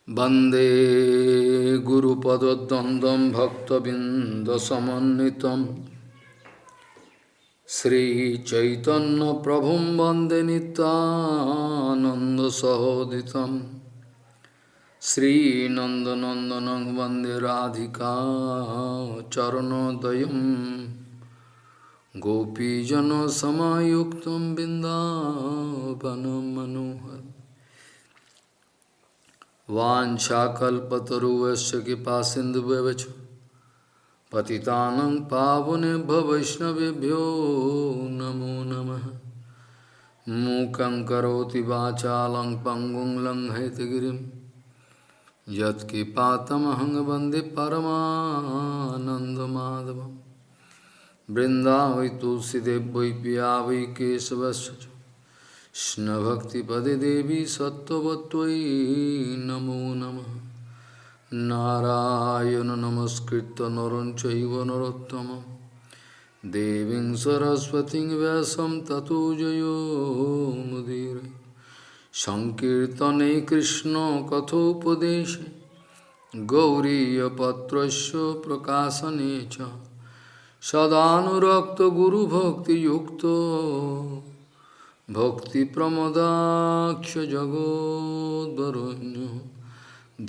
वंदे गुरुपद्वंद्वं भक्तबिंदसमन्वितं श्रीचैतन्यप्रभुं वंदे नित्यानन्दसहोदितं श्रीनन्दनन्दनं वंदे राधिका चरणोदयं गोपीजनसमायुक्तं बिन्दावनं मनोहरम् वाञ्छाकल्पतरुवस्य कृपासिन्धुभ्यश्च पतितानं पावनेभ्यो वैष्णवेभ्यो नमो नमः। मूकं करोति वाचालं पङ्गुं लङ्घयितगिरिं यत्कृपातमहं वन्दे परमानन्दमाधवं। वृन्दावै तुलसीदेव वै पिया वै केशवस्य च कृष्णभक्तिपदे देवी सत्त्ववत्त्वयि नमो नमः। नारायण नमस्कृत्य नरं चैव नरोत्तमं देवीं सरस्वतीं व्यासं ततो जयो मुदीरये। संकीर्तने कृष्ण कथोपदेशे गौरीयपत्रस्य प्रकाशने च सदानुरक्त गुरुभक्तियुक्तो भक्तिप्रमदाक्ष जगोद्वरुण्य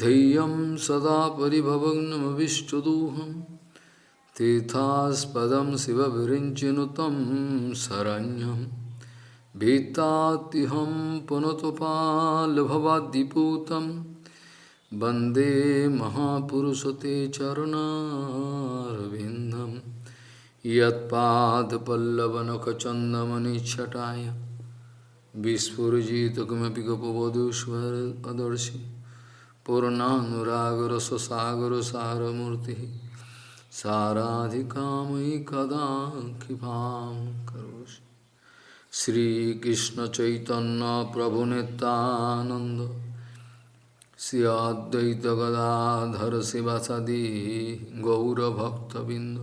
धैर्यं सदा परिभवग्नमविष्टदोहं तीर्थास्पदं शिवविरिञ्चिनुतं शरण्यं भीतात्युहं पुनतपाल्भवाद्दिपूतं वन्दे महापुरुषते चरणारविन्दं यत्पादपल्लवनखचन्दमनिच्छटाय विस्फुजित किमपि गोपवधूष्वदर्शि पूर्णानुरागरससागर सारमूर्तिः साराधिकामयि कदा कृपां करोषि। श्रीकृष्ण चैतन्य प्रभु नित्यानंद श्री अद्वैत गदाधर शिवासादि गौरभक्तबिंद।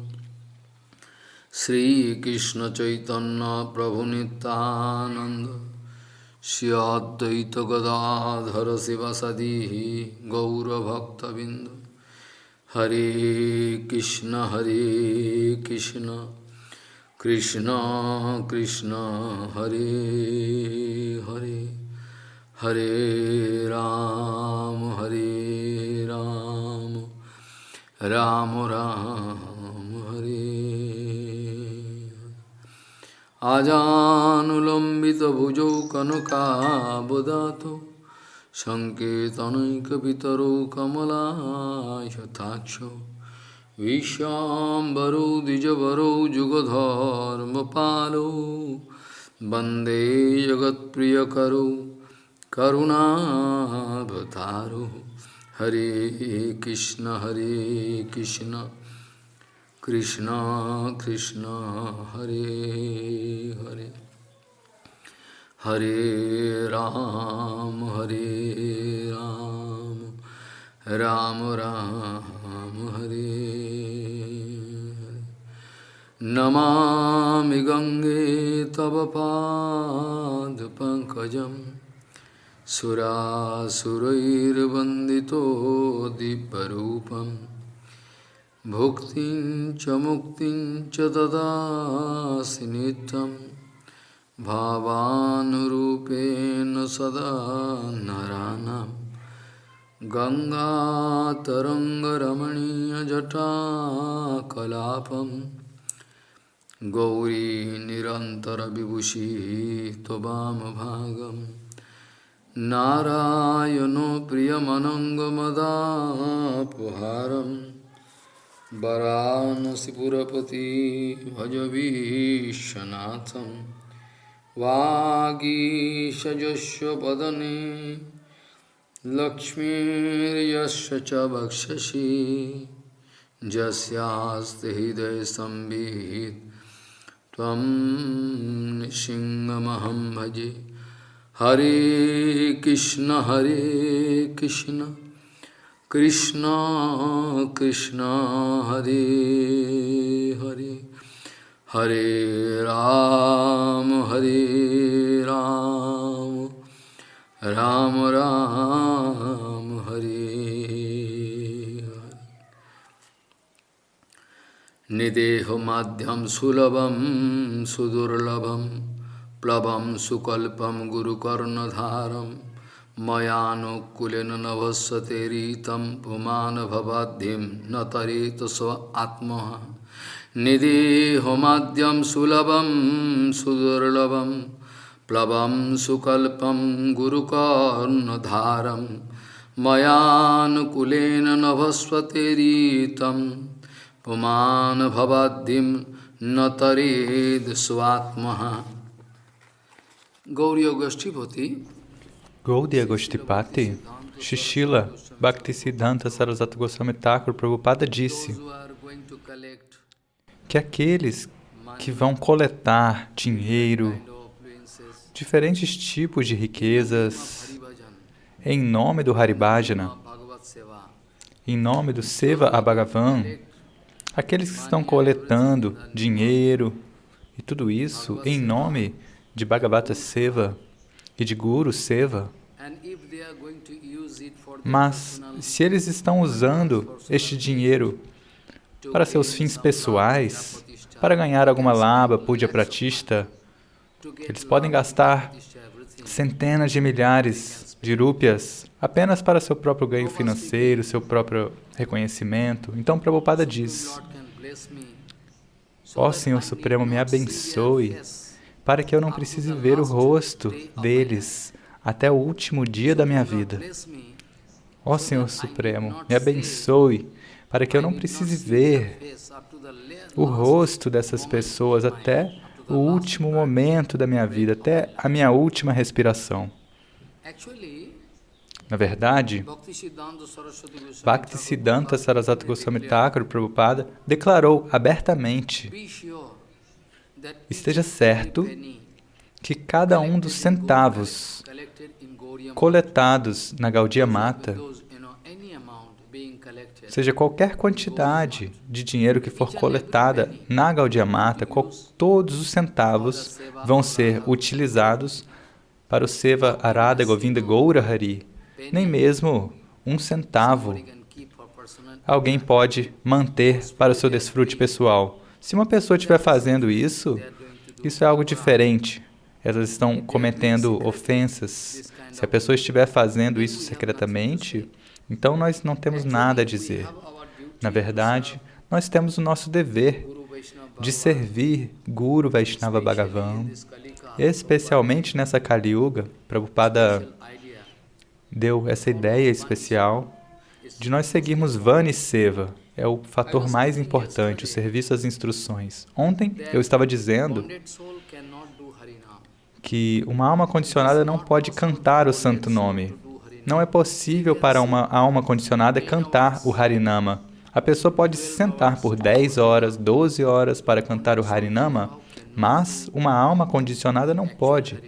श्रीकृष्ण चैतन्य प्रभु नित्यानंद श्री अद्वैत गदाधर शिवासादि गौरभक्तबिंद। हरे कृष्ण कृष्ण कृष्ण हरे हरे हरे राम राम राम हरे। आजानुलम्बितभुजौ कनकावदातो सङ्केतनैकपितरौ कमलायताक्षौ विश्वाम्बरौ द्विजवरौ जुगधर्मपालौ वन्दे जगत्प्रियकरौ करुणावतारौ। हरे कृष्ण कृष्ण कृष्ण हरे हरे हरे राम राम राम हरे हरे। नमामि गंगे तव पादपङ्कजं सुरासुरैर्वन्दितो दिव्यरूपं भुक्तिं च मुक्तिं च ददासि नित्यं भावानुरूपेण सदा नराणां। गङ्गातरङ्गरमणीयजटाकलापं गौरी निरन्तरविभूषिः त्ववामभागं। नारायणो प्रियमनङ्गमदापहारं वरानसीपुरपति भजवीशनाथं। वागीशजस्य वदने लक्ष्मीर्यस्य च वक्षसि यस्यास्ति हृदयसंवित् त्वं नृसिंहमहं भजे। हरे कृष्ण कृष्ण कृष्ण हरे हरे हरे राम राम राम हरे Nideho madhyam sulabam sudurlabam plabam sukalpam guru karnadharam mayano kulena navasate ritam pumana bhavadhim natarita sva atmaha Nideho madhyam sulabam sudurlabam plabam sukalpam guru karnadharam mayano kulena navasate ritam Puman bhavadim natarid svatmaha. Gauriya Goshtipati, Gaudiya Goshtipati, Shishila Bhaktisiddhanta Sarasvati Goswami Thakur Prabhupada disse que aqueles que vão coletar dinheiro, diferentes tipos de riquezas, em nome do Haribhajana, em nome do Seva Abhagavan, aqueles que estão coletando dinheiro e tudo isso em nome de Bhagavata Seva e de Guru Seva, mas se eles estão usando este dinheiro para seus fins pessoais, para ganhar alguma laba, puja pratishta, eles podem gastar centenas de milhares de rúpias apenas para seu próprio ganho financeiro, seu próprio reconhecimento. Então, Prabhupada diz, ó Senhor Supremo, me abençoe para que eu não precise ver o rosto deles até o último dia da minha vida. Ó Senhor Supremo, me abençoe para que eu não precise ver o rosto dessas pessoas até o último momento da minha vida, até a minha última respiração. Na verdade, Bhaktisiddhanta Sarasvati Goswami Thakur Prabhupada declarou abertamente: esteja certo que cada um dos centavos coletados na Gaudiya Mata, seja qualquer quantidade de dinheiro que for coletada na Gaudiya Mata, todos os centavos vão ser utilizados para o Seva Arada Govinda Goura Hari. Nem mesmo um centavo alguém pode manter para o seu desfrute pessoal. Se uma pessoa estiver fazendo isso, isso é algo diferente. Elas estão cometendo ofensas. Se a pessoa estiver fazendo isso secretamente, então nós não temos nada a dizer. Na verdade, nós temos o nosso dever de servir Guru Vaishnava Bhagavan, especialmente nessa Kali Yuga. Prabhupada deu essa ideia especial de nós seguirmos Vani Seva. É o fator mais importante, o serviço às instruções. Ontem eu estava dizendo que uma alma condicionada não pode cantar o santo nome. Não é possível para uma alma condicionada cantar o Harinama. A pessoa pode se sentar por 10 horas, 12 horas para cantar o Harinama, mas uma alma condicionada não pode,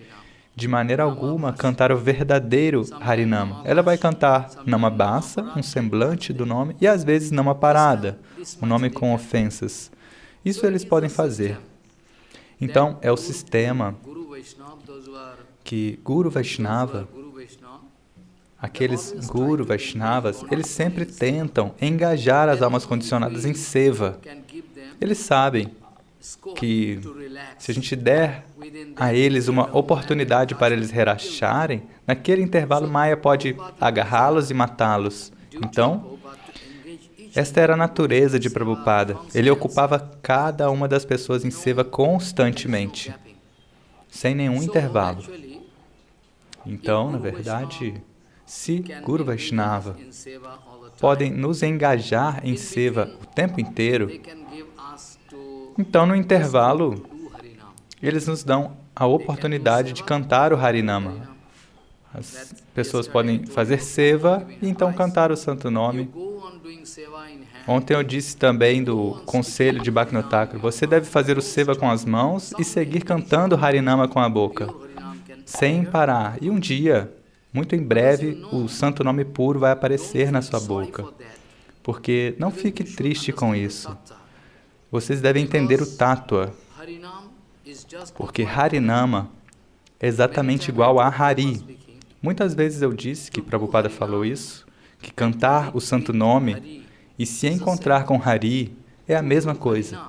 de maneira alguma, cantar o verdadeiro Harinama. Ela vai cantar Namabhasa, um semblante do nome, e às vezes Namaparada, um nome com ofensas. Isso eles podem fazer. Então, é o sistema que Guru Vaishnava, aqueles Guru Vaishnavas, eles sempre tentam engajar as almas condicionadas em Seva. Eles sabem que se a gente der a eles uma oportunidade para eles relaxarem, naquele intervalo Maya pode agarrá-los e matá-los. Então, esta era a natureza de Prabhupada. Ele ocupava cada uma das pessoas em Seva constantemente, sem nenhum intervalo. Então, na verdade, se Guru Vaishnava podem nos engajar em Seva o tempo inteiro, então, no intervalo, eles nos dão a oportunidade de cantar o Harinama. As pessoas podem fazer Seva e então cantar o santo nome. Ontem eu disse também do conselho de Bhaktivinoda Thakur, você deve fazer o Seva com as mãos e seguir cantando o Harinama com a boca, sem parar. E um dia, muito em breve, o santo nome puro vai aparecer na sua boca. Porque não fique triste com isso. Vocês devem entender o Tattva, porque Harinama é exatamente igual a Hari. Muitas vezes eu disse que Prabhupada falou isso, que cantar o santo nome e se encontrar com Hari é a mesma coisa.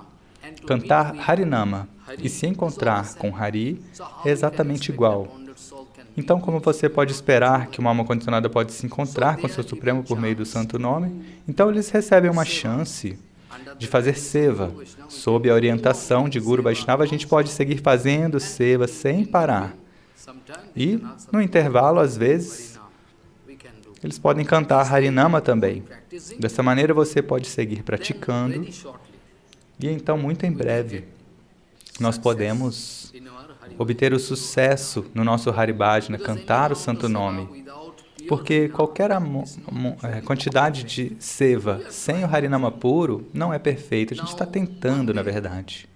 Cantar Harinama e se encontrar com Hari é exatamente igual. Então, como você pode esperar que uma alma condicionada pode se encontrar com seu Supremo por meio do Santo Nome, então eles recebem uma chance de fazer seva. Sob a orientação de Guru Vaishnava, a gente pode seguir fazendo seva sem parar. E, no intervalo, às vezes, eles podem cantar Harinama também. Dessa maneira, você pode seguir praticando. E então, muito em breve, nós podemos obter o sucesso no nosso Haribhajana, cantar o Santo Nome. Porque qualquer quantidade de seva sem o Harinama puro não é perfeita. A gente está tentando, na verdade.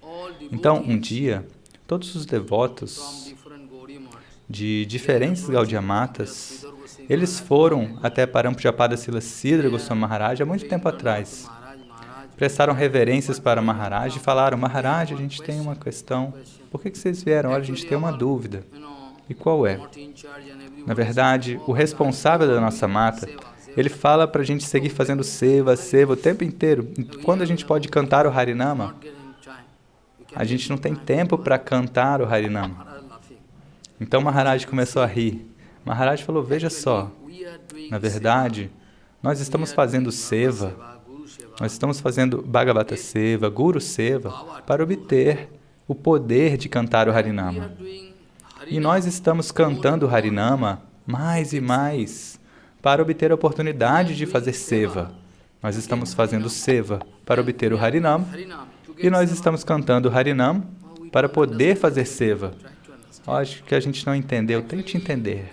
Então, um dia, todos os devotos de diferentes Gaudiya Matas, eles foram até Parampujyapada Silasidra Goswami Maharaj há muito tempo atrás. Prestaram reverências para Maharaj e falaram: Maharaj, a gente tem uma questão. Por que vocês vieram? Olha, a gente tem uma dúvida. E qual é? Na verdade, o responsável da nossa mata, ele fala para a gente seguir fazendo seva o tempo inteiro. Quando a gente pode cantar o Harinama, a gente não tem tempo para cantar o Harinama. Então Maharaj começou a rir. Maharaj falou: veja só, na verdade, nós estamos fazendo seva, nós estamos fazendo Bhagavata Seva, Guru Seva, para obter o poder de cantar o Harinama. E nós estamos cantando o Harinama mais e mais para obter a oportunidade de fazer seva. Nós estamos fazendo seva para obter o Harinama e nós estamos cantando o Harinama para poder fazer seva. Acho que a gente não entendeu. Tente entender.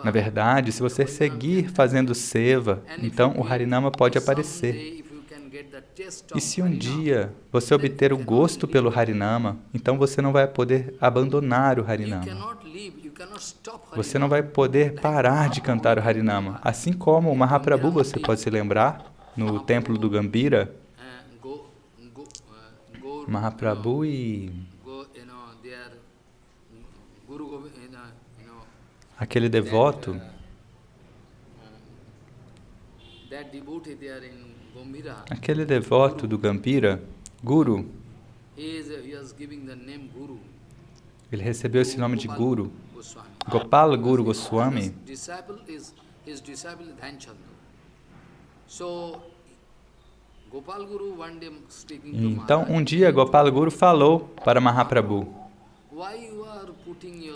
Na verdade, se você seguir fazendo seva, então o Harinama pode aparecer. E se um dia você obter o gosto pelo Harinama, então você não vai poder abandonar o Harinama. Você não vai poder parar de cantar o Harinama. Assim como o Mahaprabhu, você pode se lembrar, no templo do Gambhira, Mahaprabhu e aquele devoto, do Gambhira, Guru, ele recebeu esse nome de Guru, Gopal Guru Goswami. Então, um dia, Gopal Guru falou para Mahaprabhu.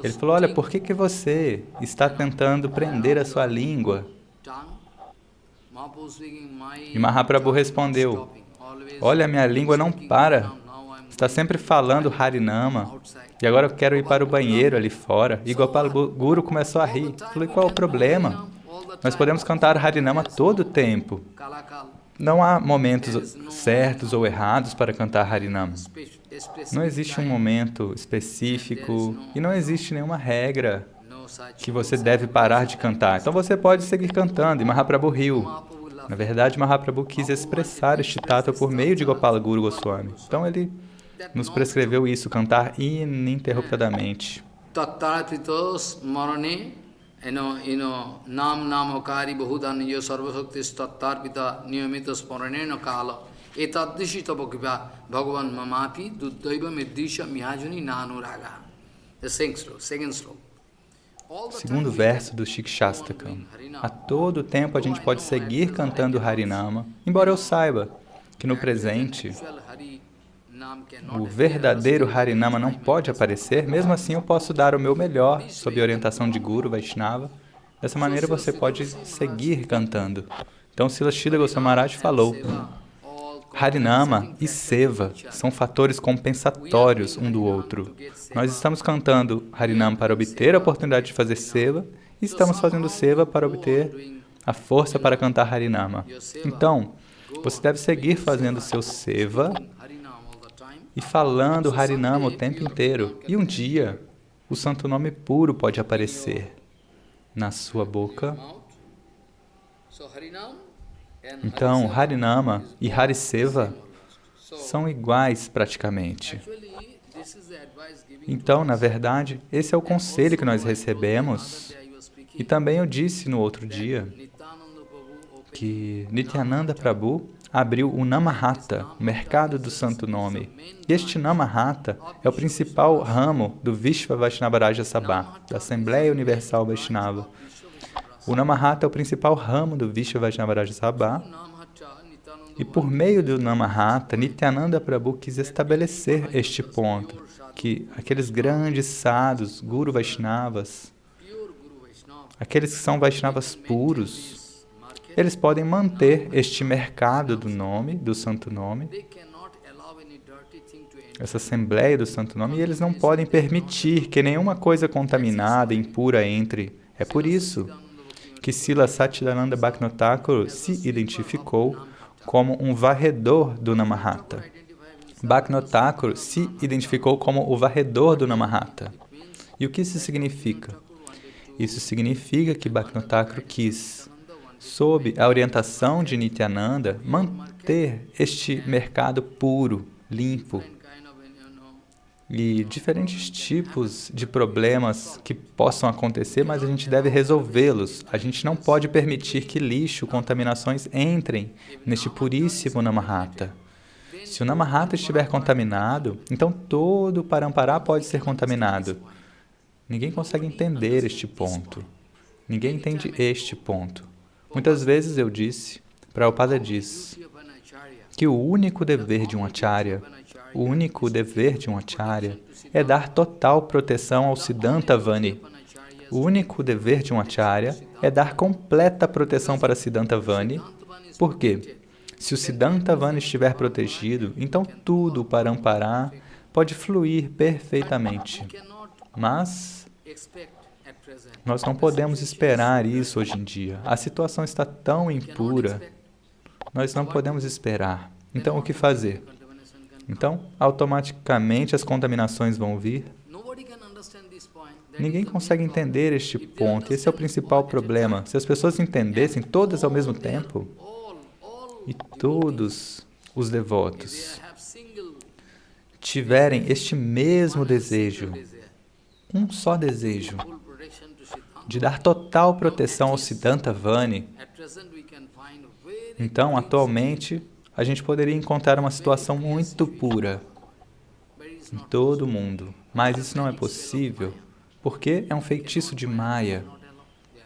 Ele falou: olha, por que você está tentando prender a sua língua? E Mahaprabhu respondeu: olha, minha língua não para. Está sempre falando Harinama. E agora eu quero ir para o banheiro ali fora. E Gopal Guru começou a rir. Falou: e qual é o problema? Nós podemos cantar Harinama todo o tempo. Não há momentos certos ou errados para cantar Harinama. Não existe um momento específico e não existe nenhuma regra que você deve parar de cantar. Então você pode seguir cantando. E Mahaprabhu riu. Na verdade, Mahaprabhu quis expressar este tato por meio de Gopala Guru Goswami. Então ele nos prescreveu isso, cantar ininterruptamente. Tattarapitos marane nam namakari bahudan yo sarvasaktis tattarpita niyamitas paranena kala etadishita bhagava bhagavan mamapi duddaiva middisha miyajuni nanuraga. The second sloka. Segundo verso do Shikshastakam. A todo tempo a gente pode seguir cantando Harinama, embora eu saiba que no presente o verdadeiro Harinama não pode aparecer, mesmo assim eu posso dar o meu melhor sob a orientação de Guru Vaishnava. Dessa maneira você pode seguir cantando. Então Srila Sridhar Goswami Maharaj falou: Harinama e Seva são fatores compensatórios um do outro. Nós estamos cantando Harinama para obter a oportunidade de fazer Seva e estamos fazendo Seva para obter a força para cantar Harinama. Então, você deve seguir fazendo seu Seva e falando Harinama o tempo inteiro. E um dia, o santo nome puro pode aparecer na sua boca. Então, Harinama e Hariseva são iguais praticamente. Então, na verdade, esse é o conselho que nós recebemos. E também eu disse no outro dia que Nityananda Prabhu, abriu o Namahata, o mercado do santo nome. E este Namahata é o principal ramo do Vishva Vaishnava Raja Sabha, da Assembleia Universal Vaishnava. O Namahata é o principal ramo do Vishva Vaishnava Raja Sabha. E por meio do Namahata, Nityananda Prabhu quis estabelecer este ponto, que aqueles grandes sadhus, Guru Vaishnavas, aqueles que são Vaishnavas puros, eles podem manter este mercado do nome, do santo nome, essa assembleia do santo nome, e eles não podem permitir que nenhuma coisa contaminada, impura entre. É por isso que Srila Satchidananda Bhaktivinoda Thakur se identificou como um varredor do Namahata. Bhaktivinoda Thakur se identificou como o varredor do Namahata. E o que isso significa? Isso significa que Bhaktivinoda Thakur quis, sob a orientação de Nityananda, manter este mercado puro, limpo. E diferentes tipos de problemas que possam acontecer, mas a gente deve resolvê-los. A gente não pode permitir que lixo, contaminações entrem neste puríssimo Namahata. Se o Namahata estiver contaminado, então todo o Parampará pode ser contaminado. Ninguém consegue entender este ponto. Ninguém entende este ponto. Muitas vezes eu disse, Prabhupada diz, que o único dever de um acharya é dar total proteção ao Siddhanta Vani. O único dever de um acharya é dar completa proteção para Siddhanta Vani. Por quê? Se o Siddhanta Vani estiver protegido, então tudo o Parampará pode fluir perfeitamente. Mas nós não podemos esperar isso hoje em dia. A situação está tão impura, nós não podemos esperar. Então, o que fazer? Então, automaticamente as contaminações vão vir. Ninguém consegue entender este ponto. Esse é o principal problema. Se as pessoas entendessem todas ao mesmo tempo, e todos os devotos tiverem este mesmo desejo, um só desejo, de dar total proteção ao Siddhanta Vani, então, atualmente, a gente poderia encontrar uma situação muito pura em todo o mundo. Mas isso não é possível, porque é um feitiço de Maya.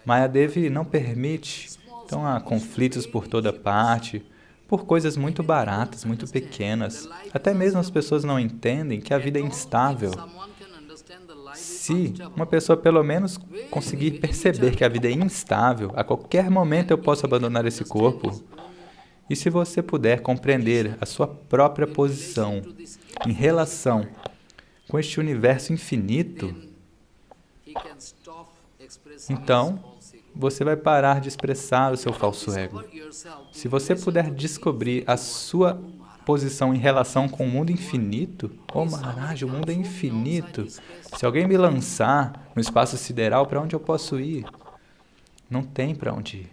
Mayadevi não permite. Então, há conflitos por toda parte, por coisas muito baratas, muito pequenas. Até mesmo as pessoas não entendem que a vida é instável. Se uma pessoa pelo menos conseguir perceber que a vida é instável, a qualquer momento eu posso abandonar esse corpo. E se você puder compreender a sua própria posição em relação com este universo infinito, então você vai parar de expressar o seu falso ego. Se você puder descobrir a sua posição em relação com o mundo infinito, oh Maharaj, o mundo é infinito. Se alguém me lançar no espaço sideral, para onde eu posso ir? Não tem para onde ir.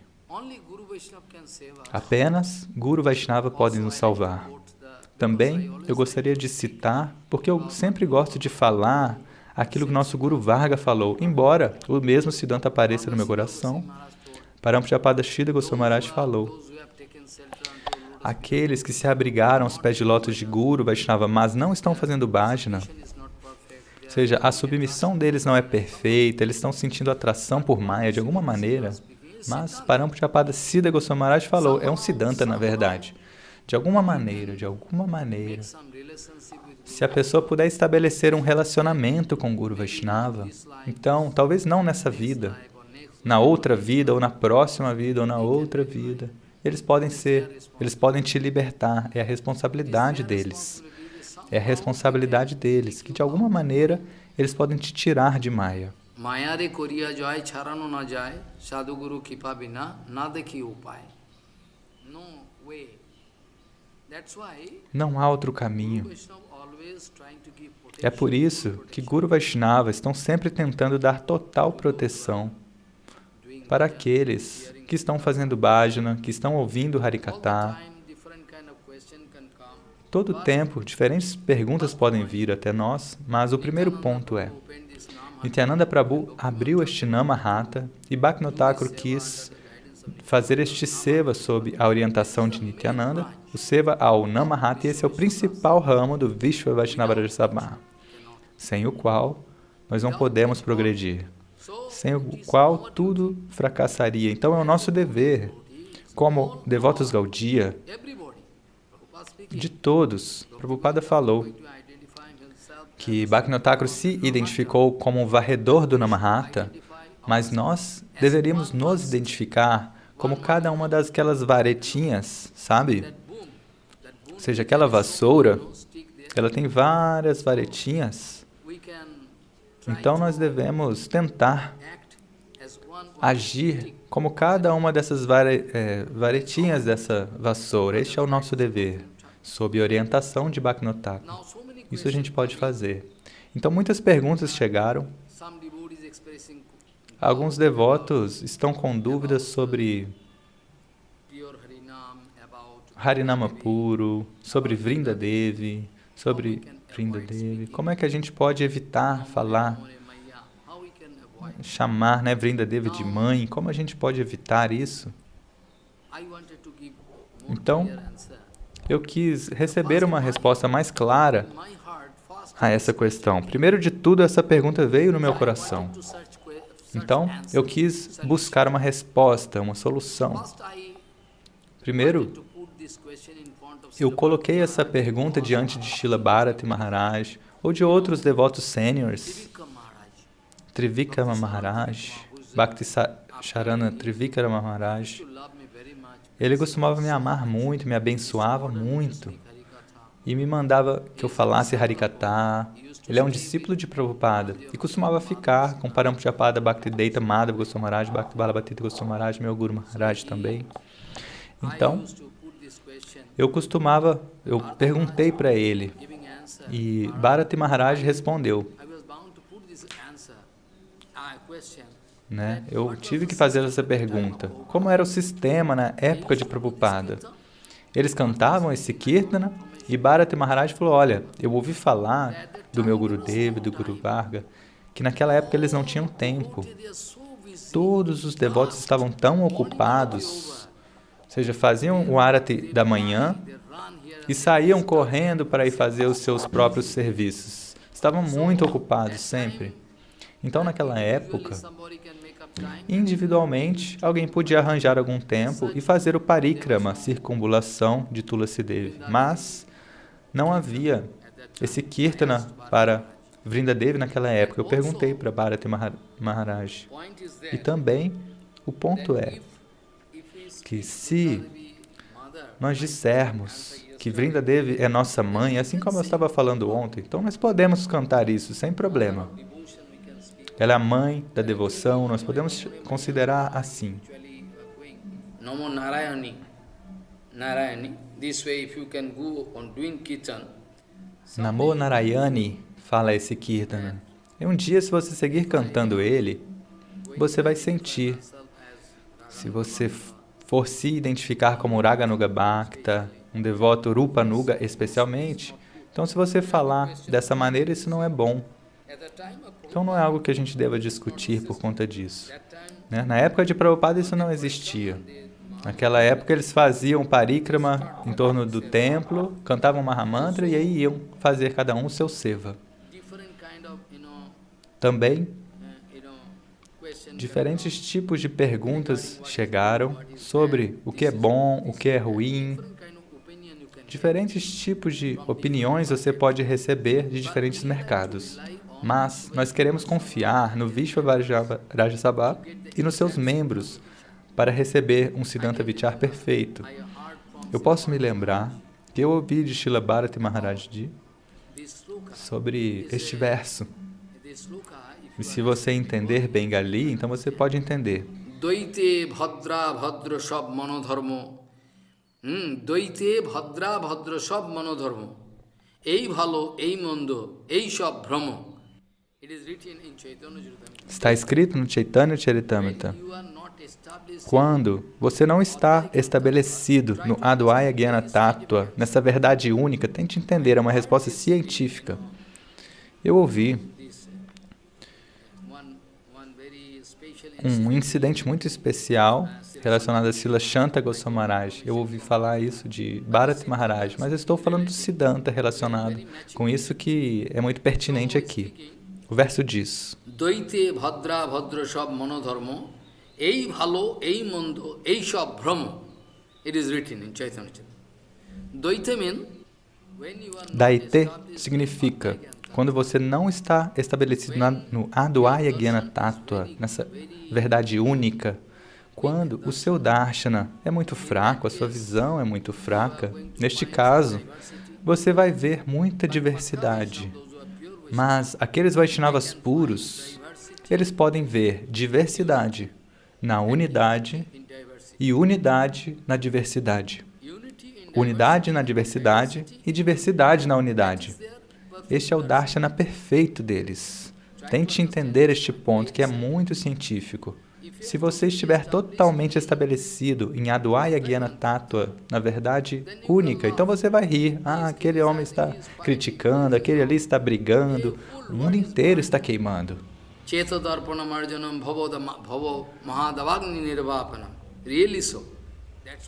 Apenas Guru Vaishnava pode nos salvar. Também eu gostaria de citar, porque eu sempre gosto de falar aquilo que nosso Guru Varga falou, embora o mesmo Siddhanta apareça no meu coração. Parampujyapada Sridhar Goswami Maharaj falou: aqueles que se abrigaram aos pés de lótus de Guru Vaishnava, mas não estão fazendo bhajana, ou seja, a submissão deles não é perfeita, eles estão sentindo atração por Maya de alguma maneira, mas Parampujyapada Sridhar Goswami Maharaj falou, é um Siddhanta na verdade. De alguma maneira, se a pessoa puder estabelecer um relacionamento com Guru Vaishnava, então, talvez não nessa vida, na outra vida, ou na próxima vida, ou na outra vida, eles podem te libertar, é a responsabilidade deles. É a responsabilidade deles, que de alguma maneira eles podem te tirar de Maya. Mayare koria jai charano na jai, sadhu guru kipa bina, nada ki upai. No way. That's why não há outro caminho. É por isso que Guru Vaishnava estão sempre tentando dar total proteção para aqueles que estão fazendo bhajana, que estão ouvindo Harikatha. Todo tempo, diferentes perguntas podem vir até nós, mas o primeiro ponto é: Nityananda Prabhu abriu este Namahata e Bhaktivinoda Thakur quis fazer este seva sob a orientação de Nityananda, o seva ao Namahata, esse é o principal ramo do Vishwa Vaishnava Raja Sabha, sem o qual nós não podemos progredir, sem o qual tudo fracassaria. Então é o nosso dever, como devotos Gaudiya, de todos. Prabhupada falou que Bhaktivinoda Thakur se identificou como um varredor do Namahata, mas nós deveríamos nos identificar como cada uma daquelas varetinhas, sabe? Ou seja, aquela vassoura, ela tem várias varetinhas. Então nós devemos tentar agir como cada uma dessas varetinhas dessa vassoura. Este é o nosso dever, sob orientação de Bhaktivinoda Thakur. Isso a gente pode fazer. Então, muitas perguntas chegaram. Alguns devotos estão com dúvidas sobre Harinama puro, sobre Vrindadevi, Como é que a gente pode evitar falar, chamar, Vrindadevi de mãe? Como a gente pode evitar isso? Então, eu quis receber uma resposta mais clara a essa questão. Primeiro de tudo, essa pergunta veio no meu coração. Então, eu quis buscar uma resposta, uma solução. Primeiro, eu coloquei essa pergunta diante de Srila Bharati Maharaj ou de outros devotos sêniores, Trivikama Maharaj, Bhakti Charana Trivikama Maharaj. Ele costumava me amar muito, me abençoava muito e me mandava que eu falasse Harikatha. Ele é um discípulo de Prabhupada e costumava ficar com Parampujyapada Bhaktivedanta Madhava Goswami Maharaj, Bhakti Balabatita Goswami Maharaj, meu Guru Maharaj também. Então, eu perguntei para ele e Bharati Maharaj respondeu. Eu tive que fazer essa pergunta. Como era o sistema na época de Prabhupada? Eles cantavam esse Kirtana e Bharati Maharaj falou, olha, eu ouvi falar do meu Gurudev, do Guru Varga, que naquela época eles não tinham tempo. Todos os devotos estavam tão ocupados, ou seja, faziam o Arati da manhã e saíam correndo para ir fazer os seus próprios serviços. Estavam muito ocupados sempre. Então, naquela época, individualmente, alguém podia arranjar algum tempo e fazer o parikrama, circunambulação de Tulasi Devi. Mas não havia esse kirtana para Vrindadevi naquela época. Eu perguntei para Bharati Maharaj. E também, o ponto é que se nós dissermos que Vrindadevi é nossa mãe, assim como eu estava falando ontem, então nós podemos cantar isso sem problema. Ela é a mãe da devoção, nós podemos considerar assim. Namo Narayani. Narayani. This way, if you can go on doing kirtan. Namo Narayani, fala esse Kirtana. E um dia, se você seguir cantando ele, você vai sentir. Se você for se identificar como Raganuga Bhakta, um devoto Rupanuga especialmente, então se você falar dessa maneira, isso não é bom. Então não é algo que a gente deva discutir por conta disso. Na época de Prabhupada isso não existia. Naquela época eles faziam parikrama em torno do templo, cantavam Mahamantra e aí iam fazer cada um o seu seva. Também, diferentes tipos de perguntas chegaram sobre o que é bom, o que é ruim. Diferentes tipos de opiniões você pode receber de diferentes mercados. Mas nós queremos confiar no Vishwa Raja Sabha e nos seus membros para receber um Siddhanta Vichar perfeito. Eu posso me lembrar que eu ouvi de Srila Bharati Maharaj Ji sobre este verso. E se você entender Bengali, então você pode entender. Doite bhadra bhadra sab manodharmo. Doite bhadra bhadra sab manodharmo. Ei bhalo, ei mondo, ei sab brahmo. Está escrito no Chaitanya Charitamrita. Quando você não está estabelecido no Advaya Jnana Tattva, nessa verdade única, tente entender, é uma resposta científica. Eu ouvi um incidente muito especial relacionado a Srila Shanta Goswami Maharaj. Eu ouvi falar isso de Bharat Maharaj, mas eu estou falando do Siddhanta relacionado com isso que é muito pertinente aqui. O verso diz: Doite bhadra bhadra sab manodharmo, ei bhalo, ei mondo, ei sab brahmo. It is written in Chaitanya Charitamrita. Doite means when you are not Daite established significa quando você não está estabelecido no Advaya Gyana Tattva, nessa verdade única, quando o seu darshana é muito fraco, a sua visão é muito fraca, neste caso, você vai ver muita diversidade. Mas aqueles Vaishnavas puros, eles podem ver diversidade na unidade e unidade na diversidade. Unidade na diversidade e diversidade na unidade. Este é o darshana perfeito deles. Tente entender este ponto, que é muito científico. Se você estiver totalmente estabelecido em Advaya Gyana Tattva, na verdade única, então você vai rir. Ah, aquele homem está criticando, aquele ali está brigando, o mundo inteiro está queimando.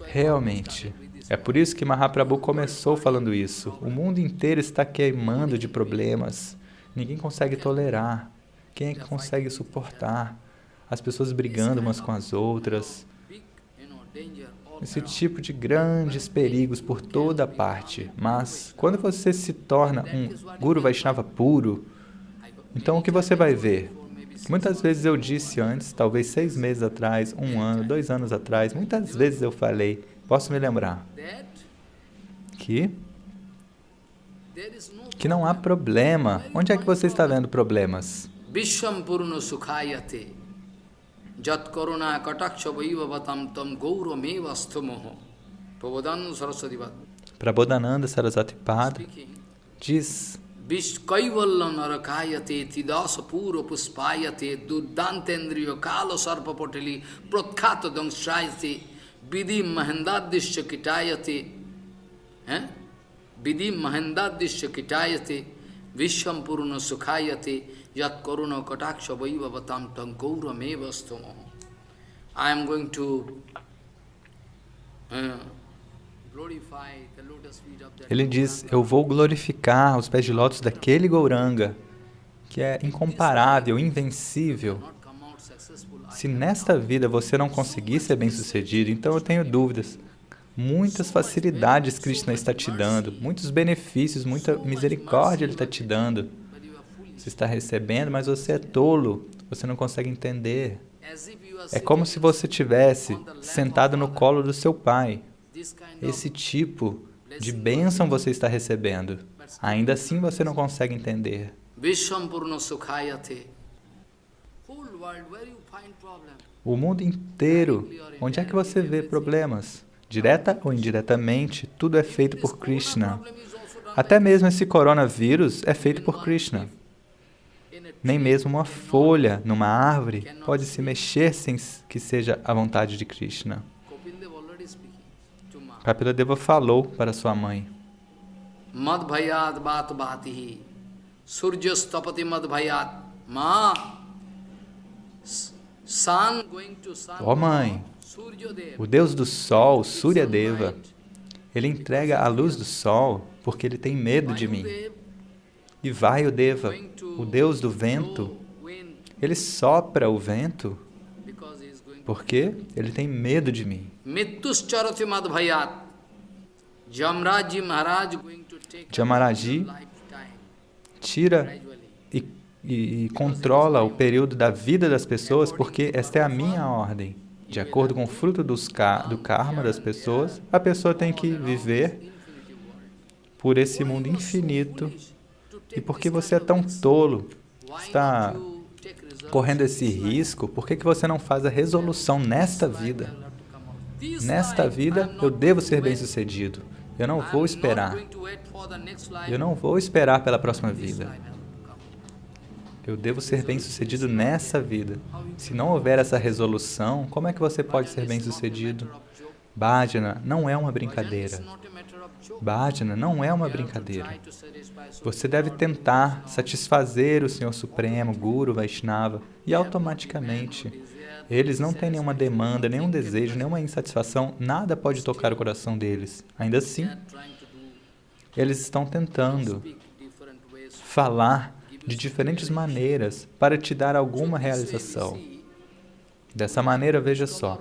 Realmente. É por isso que Mahaprabhu começou falando isso. O mundo inteiro está queimando de problemas. Ninguém consegue tolerar. Quem é que consegue suportar? As pessoas brigando umas com as outras. Esse tipo de grandes perigos por toda parte. Mas quando você se torna um Guru Vaishnava puro, então o que você vai ver? Muitas vezes eu disse antes, talvez 6 meses atrás, 1 ano, 2 anos atrás, muitas vezes eu falei, posso me lembrar, que não há problema. Onde é que você está vendo problemas? Vishwam purno sukhayate jat koruna kataksha vaivavatam tam gaurameva asthamoho. Prabodhananda Saraswati Bhat. Prabodhananda Saraswati Bhat diz: Kaivallam narakayate tidasa pura puspayate duddantendriyo kala sarpa poteli protkhato dangshayate vidim mahendadishya kitayate vidim mahendadishya kitayate vishwam purna sukhayate yat karuna kataksha vaivavatam tam gaurameva asthamoho. I am going to Ele diz, eu vou glorificar os pés de lótus daquele Gauranga, que é incomparável, invencível. Se nesta vida você não conseguir ser bem-sucedido, então eu tenho dúvidas. Muitas facilidades Krishna está te dando, muitos benefícios, muita misericórdia Ele está te dando. Você está recebendo, mas você é tolo, você não consegue entender. É como se você estivesse sentado no colo do seu pai. Esse tipo de bênção você está recebendo. Ainda assim você não consegue entender. O mundo inteiro, onde é que você vê problemas? Direta ou indiretamente, tudo é feito por Krishna. Até mesmo esse coronavírus é feito por Krishna. Nem mesmo uma folha numa árvore pode se mexer sem que seja a vontade de Krishna. Kapila Deva falou para sua mãe. Madbhayat bat batihi Suryastapati madbhayat Ma Sun going to sun. Ó mãe, o Deus do Sol, Surya Deva, ele entrega a luz do Sol porque ele tem medo de mim. E Vayudeva, o Deus do vento, ele sopra o vento porque ele tem medo de mim. Mittuscharati madbhayat Jamraji Maharaj going to take Jamaraji tira e controla o período da vida das pessoas porque esta é a minha ordem. De acordo com o fruto do karma das pessoas, a pessoa tem que viver por esse mundo infinito. E por que você é tão tolo, está correndo esse risco, por que você não faz a resolução nesta vida? Nesta vida, eu devo ser bem-sucedido. Eu não vou esperar. Eu não vou esperar pela próxima vida. Eu devo ser bem-sucedido nessa vida. Se não houver essa resolução, como é que você pode ser bem-sucedido? Bhajana não é uma brincadeira. Bhajana não é uma brincadeira. Você deve tentar satisfazer o Senhor Supremo, Guru, Vaishnava, e automaticamente Eles não têm nenhuma demanda, nenhum desejo, nenhuma insatisfação, nada pode tocar o coração deles. Ainda assim, eles estão tentando falar de diferentes maneiras para te dar alguma realização. Dessa maneira, veja só,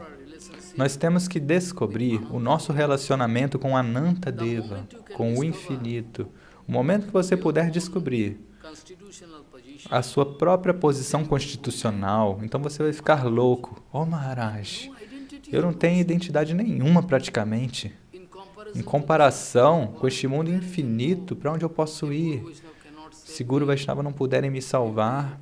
nós temos que descobrir o nosso relacionamento com Anantadeva, com o infinito. O momento que você puder descobrir a sua própria posição constitucional, então você vai ficar louco. Oh, Maharaj, eu não tenho identidade nenhuma praticamente. Em comparação com este mundo infinito, para onde eu posso ir? Se Guru Vaishnava não puderem me salvar,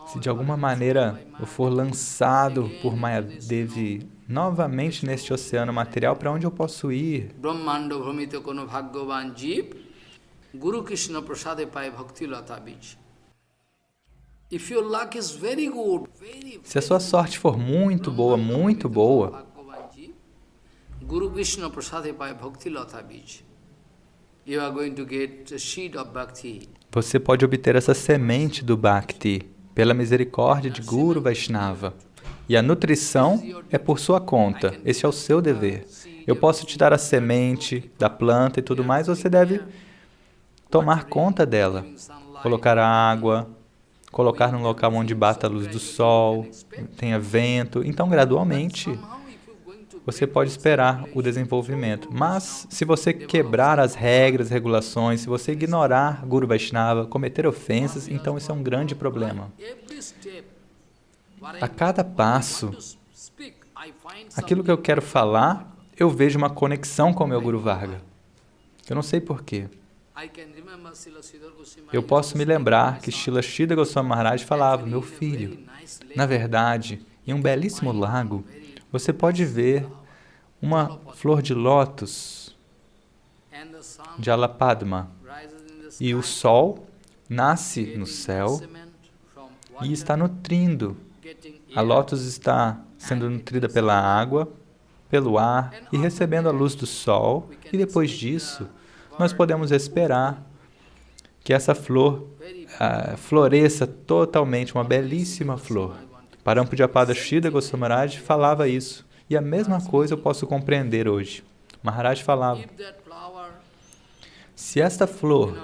se de alguma maneira eu for lançado por Mayadevi novamente neste oceano material, para onde eu posso ir? Brahmando Brahmita Kono Bhagavan Jeev, Guru Krishna Prasade Pai Bhakti Lata Beach. If your luck is very good, Se a sua sorte for muito boa, Guru Krishna Prasade Pai Bhakti Lata Beach, you are going to get the seed of Bhakti. você pode obter essa semente do Bhakti pela misericórdia de Guru Vaishnava. E a nutrição é por sua conta. Esse é o seu dever. Eu posso te dar a semente da planta e tudo mais, você deve tomar conta dela. Colocar água, colocar num local onde bata a luz do sol, tenha vento. Então, gradualmente, você pode esperar o desenvolvimento. Mas, se você quebrar as regras, regulações, se você ignorar Guru Vaishnava, cometer ofensas, então isso é um grande problema. A cada passo, aquilo que eu quero falar, eu vejo uma conexão com o meu Guru Varga. Eu não sei porquê. Eu posso me lembrar que Srila Sridhar Goswami Maharaj falava, meu filho, na verdade, em um belíssimo lago, você pode ver uma flor de lótus, de Alapadma, e o sol nasce no céu e está nutrindo. A lótus está sendo nutrida pela água, pelo ar e recebendo a luz do sol, e depois disso, nós podemos esperar que essa flor floresça totalmente, uma belíssima flor. Parampujyapada Sridhar Goswami Maharaj falava isso. E a mesma coisa eu posso compreender hoje. Maharaj falava, se esta flor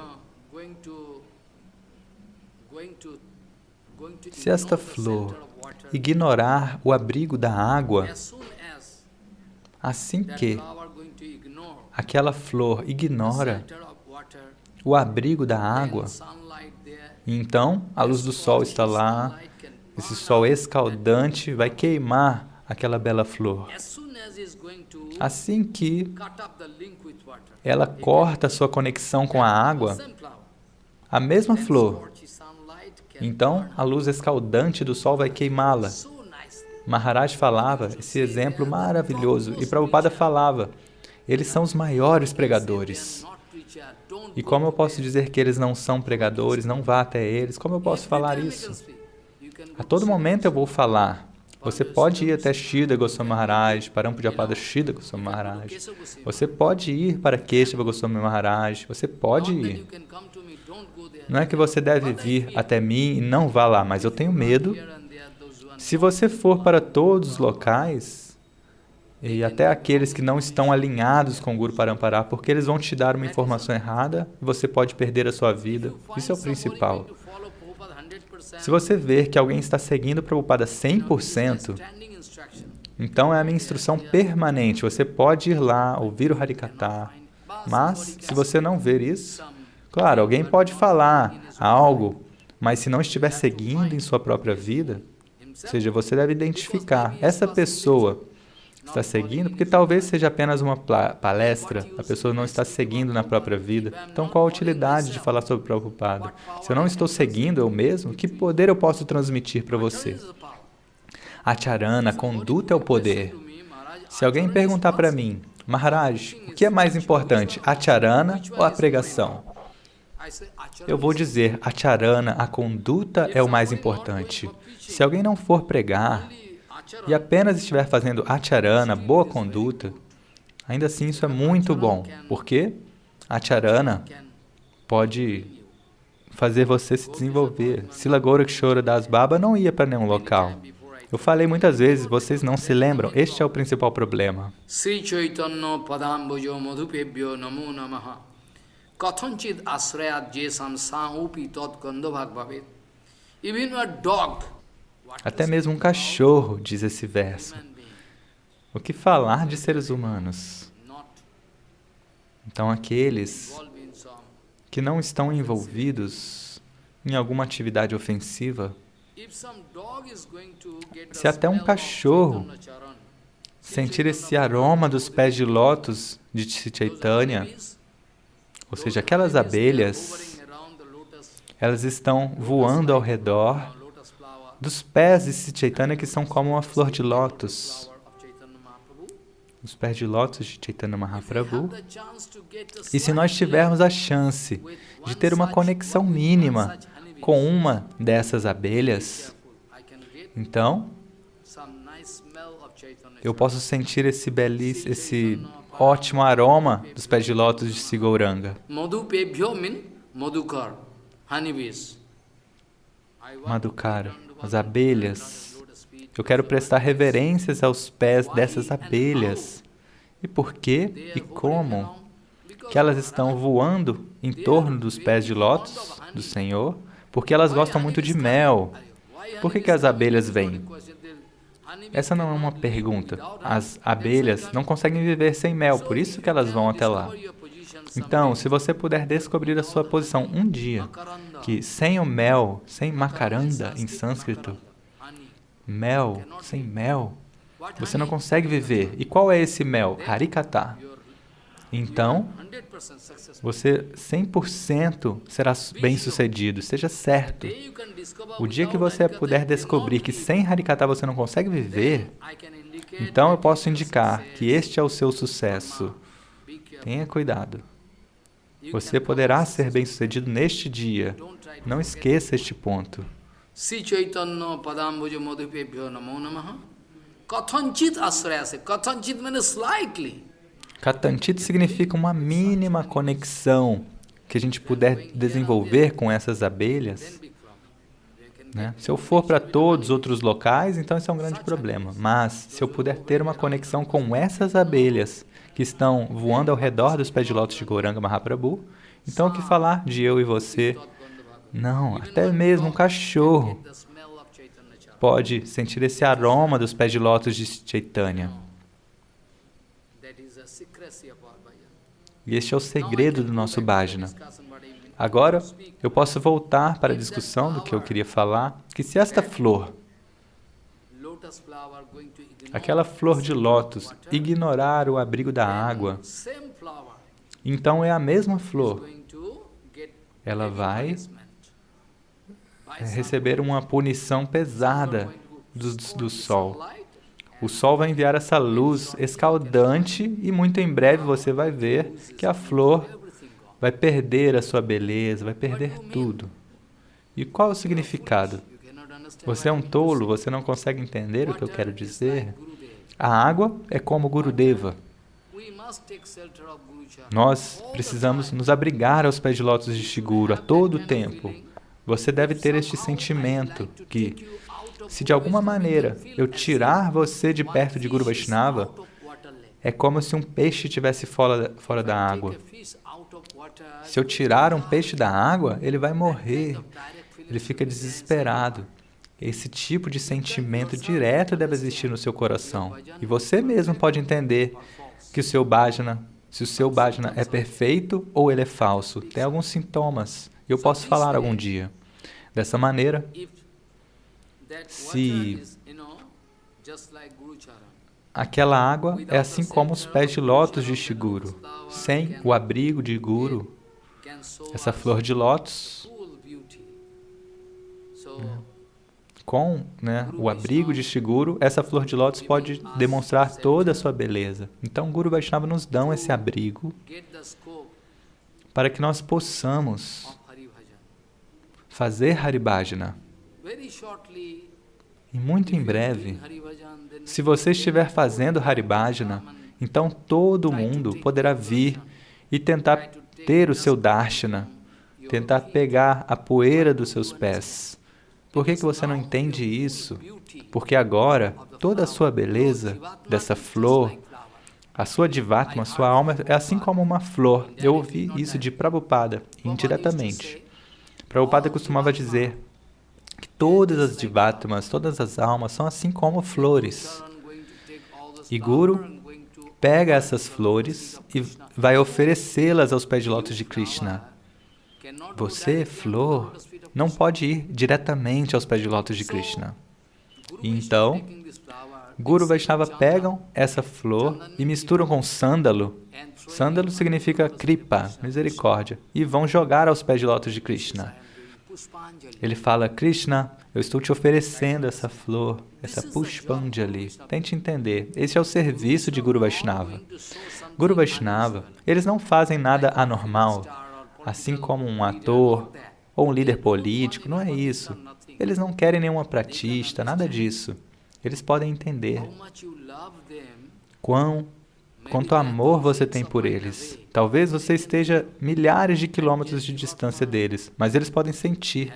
ignorar o abrigo da água, assim que aquela flor ignora o abrigo da água, então a luz do sol está lá, esse sol escaldante vai queimar aquela bela flor. Assim que ela corta a sua conexão com a água, a mesma flor, então a luz escaldante do sol vai queimá-la. Maharaj falava esse exemplo maravilhoso e Prabhupada falava, eles são os maiores pregadores. E como eu posso dizer que eles não são pregadores, não vá até eles? Como eu posso falar isso? A todo momento eu vou falar. Você pode ir até Sridhar Goswami Maharaj, Parampujyapada Sridhar Goswami Maharaj. Você pode ir para Keshava Goswami Maharaj. Você pode ir. Não é que você deve vir até mim e não vá lá, mas eu tenho medo. Se você for para todos os locais, e até aqueles que não estão alinhados com o Guru Parampara, porque eles vão te dar uma informação errada e você pode perder a sua vida. Isso é o principal. Se você ver que alguém está seguindo o Prabhupada 100%, então é a minha instrução permanente. Você pode ir lá, ouvir o Harikatha, mas se você não ver isso, claro, alguém pode falar algo, mas se não estiver seguindo em sua própria vida, ou seja, você deve identificar, essa pessoa está seguindo, porque talvez seja apenas uma palestra, a pessoa não está seguindo na própria vida. Então, qual a utilidade de falar sobre Prabhupada? Se eu não estou seguindo eu mesmo, que poder eu posso transmitir para você? Acharana, a conduta é o poder. Se alguém perguntar para mim, Maharaj, o que é mais importante, Acharana ou a pregação? Eu vou dizer, Acharana, a conduta é o mais importante. Se alguém não for pregar, e apenas estiver fazendo acharana, boa conduta, ainda assim isso é muito bom, porque acharana pode fazer você se desenvolver. Srila Gorakshora Das Baba não ia para nenhum local. Eu falei muitas vezes, vocês não se lembram? Este é o principal problema. Sri Chaitanya Padambujo Madhupebhyo Namo Namaha Kathanchid Asrayat Jesam Saupi Tot Gandhabhag Bhavet. Even a dog. Até mesmo um cachorro, diz esse verso. O que falar de seres humanos? Então, aqueles que não estão envolvidos em alguma atividade ofensiva, se até um cachorro sentir esse aroma dos pés de lótus de Chaitanya, ou seja, aquelas abelhas, elas estão voando ao redor dos pés de Chaitanya, que são como uma flor de lótus. Os pés de lótus de Chaitanya Mahaprabhu. E se nós tivermos a chance de ter uma conexão mínima com uma dessas abelhas, então eu posso sentir esse ótimo aroma dos pés de lótus de Sigauranga. Madhukara, as abelhas. Eu quero prestar reverências aos pés dessas abelhas. E por quê e como que elas estão voando em torno dos pés de lótus do Senhor? Porque elas gostam muito de mel. Por que as abelhas vêm? Essa não é uma pergunta. As abelhas não conseguem viver sem mel, por isso que elas vão até lá. Então, se você puder descobrir a sua posição um dia, que sem o mel, sem makaranda em sânscrito, mel, sem mel, você não consegue viver. E qual é esse mel? Harikata. Então, você 100% será bem-sucedido, esteja certo. O dia que você puder descobrir que sem Harikata você não consegue viver, então eu posso indicar que este é o seu sucesso. Tenha cuidado. Você poderá ser bem-sucedido neste dia. Não esqueça este ponto. Sri Chaitanya Padambuja Madhupebhyo Namo Namaha Kathanchit Asrayase. Kathanchit means slightly. Kathanchit significa uma mínima conexão que a gente puder desenvolver com essas abelhas. Né? Se eu for para todos os outros locais, então isso é um grande problema. Mas se eu puder ter uma conexão com essas abelhas que estão voando ao redor dos pés de lótus de Gauranga Mahaprabhu, então o que falar de eu e você? Não, até mesmo um cachorro pode sentir esse aroma dos pés de lótus de Chaitanya. E este é o segredo do nosso bhajana. Agora, eu posso voltar para a discussão do que eu queria falar, que se esta flor, aquela flor de lótus, ignorar o abrigo da água, então é a mesma flor. Ela vai receber uma punição pesada do sol. O sol vai enviar essa luz escaldante e muito em breve você vai ver que a flor vai perder a sua beleza, vai perder tudo. E qual é o significado? Você é um tolo, você não consegue entender o que eu quero dizer? A água é como Gurudeva. Nós precisamos nos abrigar aos pés de lótus de Shri Guru a todo o tempo. Você deve ter este sentimento que, se de alguma maneira eu tirar você de perto de Guru Vaishnava, é como se um peixe estivesse fora da água. Se eu tirar um peixe da água, ele vai morrer. Ele fica desesperado. Esse tipo de sentimento direto deve existir no seu coração. E você mesmo pode entender que se o seu bhajana é perfeito ou ele é falso. Tem alguns sintomas. Eu posso falar algum dia. Dessa maneira, se aquela água é assim como os pés de lótus de Shri Guru, sem o abrigo de Guru, essa flor de lótus, com o abrigo de Shri Guru, essa flor de lótus pode demonstrar toda a sua beleza. Então, Guru Vaishnava nos dão esse abrigo para que nós possamos fazer Haribhajana. E muito em breve, se você estiver fazendo Haribhajana, então todo mundo poderá vir e tentar ter o seu darshana, tentar pegar a poeira dos seus pés, Por que você não entende isso? Porque agora, toda a sua beleza, dessa flor, a sua Jivatma, a sua alma, é assim como uma flor. Eu ouvi isso de Prabhupada, indiretamente. Prabhupada costumava dizer que todas as Jivatmas, todas as almas, são assim como flores. E Guru pega essas flores e vai oferecê-las aos pés de lótus de Krishna. Você, flor, não pode ir diretamente aos pés de lótus de Krishna. Então, Guru Vaishnava pegam essa flor e misturam com sândalo. Sândalo significa kripa, misericórdia, e vão jogar aos pés de lótus de Krishna. Ele fala, Krishna, eu estou te oferecendo essa flor, essa Pushpanjali. Tente entender, esse é o serviço de Guru Vaishnava. Guru Vaishnava, eles não fazem nada anormal, assim como um ator ou um líder político, não é isso. Eles não querem nenhuma pratista, nada disso. Eles podem entender quanto amor você tem por eles. Talvez você esteja milhares de quilômetros de distância deles, mas eles podem sentir.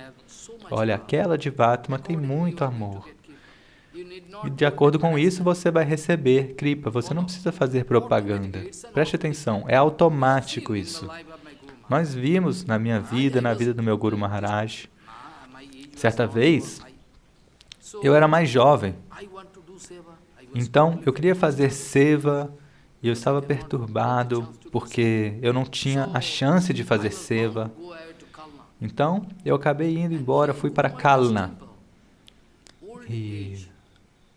Olha, aquela Jivatma tem muito amor. E de acordo com isso, você vai receber Kripa. Você não precisa fazer propaganda. Preste atenção, é automático isso. Nós vimos na minha vida, na vida do meu Guru Maharaj, certa vez, eu era mais jovem. Então, eu queria fazer seva e eu estava perturbado porque eu não tinha a chance de fazer seva. Então, eu acabei indo embora, fui para Kalna. E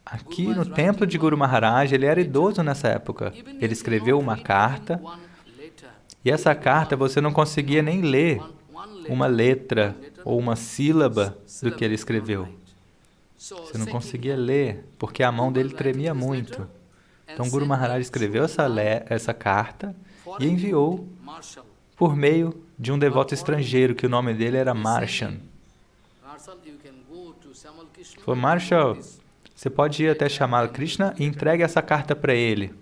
aqui no templo de Guru Maharaj, ele era idoso nessa época. Ele escreveu uma carta e essa carta você não conseguia nem ler uma letra ou uma sílaba do que ele escreveu. Você não conseguia ler, porque a mão dele tremia muito. Então, Guru Maharaj escreveu essa carta e enviou por meio de um devoto estrangeiro, que o nome dele era Marshan. Falou, Marshall, você pode ir até chamar Krishna e entregue essa carta para ele.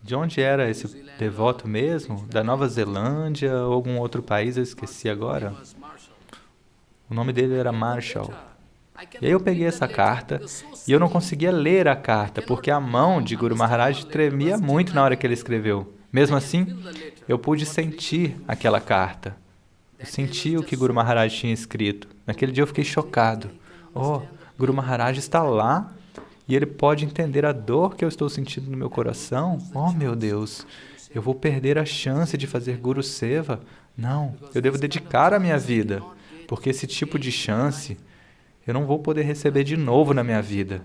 De onde era esse devoto mesmo? Da Nova Zelândia ou algum outro país, eu esqueci agora. O nome dele era Marshall. E aí eu peguei essa carta e eu não conseguia ler a carta, porque a mão de Guru Maharaj tremia muito na hora que ele escreveu. Mesmo assim, eu pude sentir aquela carta. Eu senti o que Guru Maharaj tinha escrito. Naquele dia eu fiquei chocado. Oh, Guru Maharaj está lá e ele pode entender a dor que eu estou sentindo no meu coração? Oh, meu Deus, eu vou perder a chance de fazer Guru Seva? Não, eu devo dedicar a minha vida, porque esse tipo de chance eu não vou poder receber de novo na minha vida.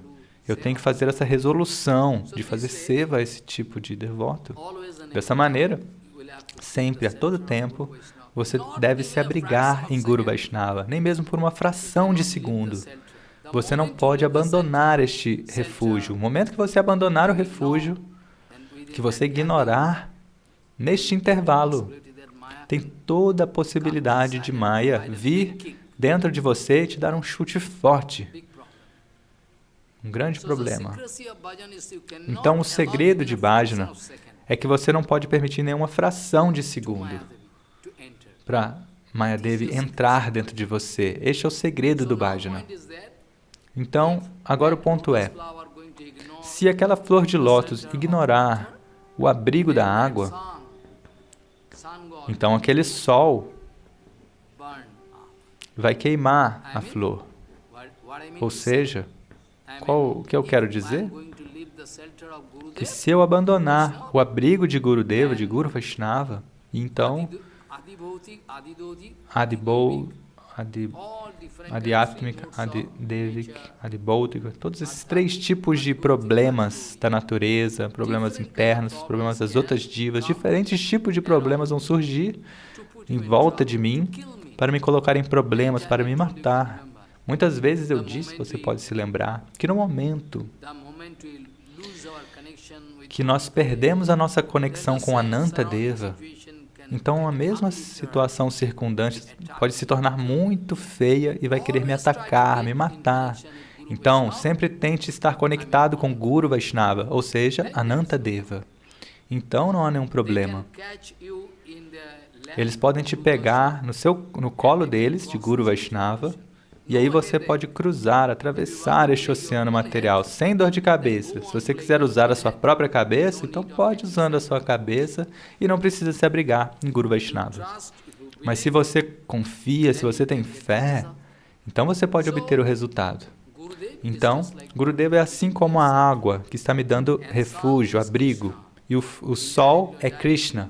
Eu tenho que fazer essa resolução de fazer seva a esse tipo de devoto. Dessa maneira, sempre, a todo tempo, você deve se abrigar em Guru Vaishnava, nem mesmo por uma fração de segundo. Você não pode abandonar este refúgio. O momento que você abandonar o refúgio, que você ignorar, neste intervalo, tem toda a possibilidade de Maya vir dentro de você e te dar um chute forte. Um grande problema. Então, o segredo de Bhajana é que você não pode permitir nenhuma fração de segundo para Mayadevi entrar dentro de você. Este é o segredo do Bhajana. Então, agora o ponto é, se aquela flor de lótus ignorar o abrigo da água, então aquele sol vai queimar a flor. Ou seja, o que eu quero dizer? Que se eu abandonar o abrigo de Gurudeva, de Guru Vaishnava, então Adhyatmika, Adidevik, Adibhautika, todos esses três tipos de problemas da natureza, problemas internos, problemas das outras divas, diferentes tipos de problemas vão surgir em volta de mim para me colocar em problemas, para me matar. Muitas vezes eu disse, você pode se lembrar, que no momento que nós perdemos a nossa conexão com Anantadeva, então a mesma situação circundante pode se tornar muito feia e vai querer me atacar, me matar. Então, sempre tente estar conectado com Guru Vaishnava, ou seja, Anantadeva. Então não há nenhum problema. Eles podem te pegar no colo deles, de Guru Vaishnava, e aí você pode cruzar, atravessar este oceano material sem dor de cabeça. Se você quiser usar a sua própria cabeça, então pode usando a sua cabeça e não precisa se abrigar em Guru Vaishnava. Mas se você confia, se você tem fé, então você pode obter o resultado. Então, Gurudeva é assim como a água que está me dando refúgio, abrigo. E o sol é Krishna.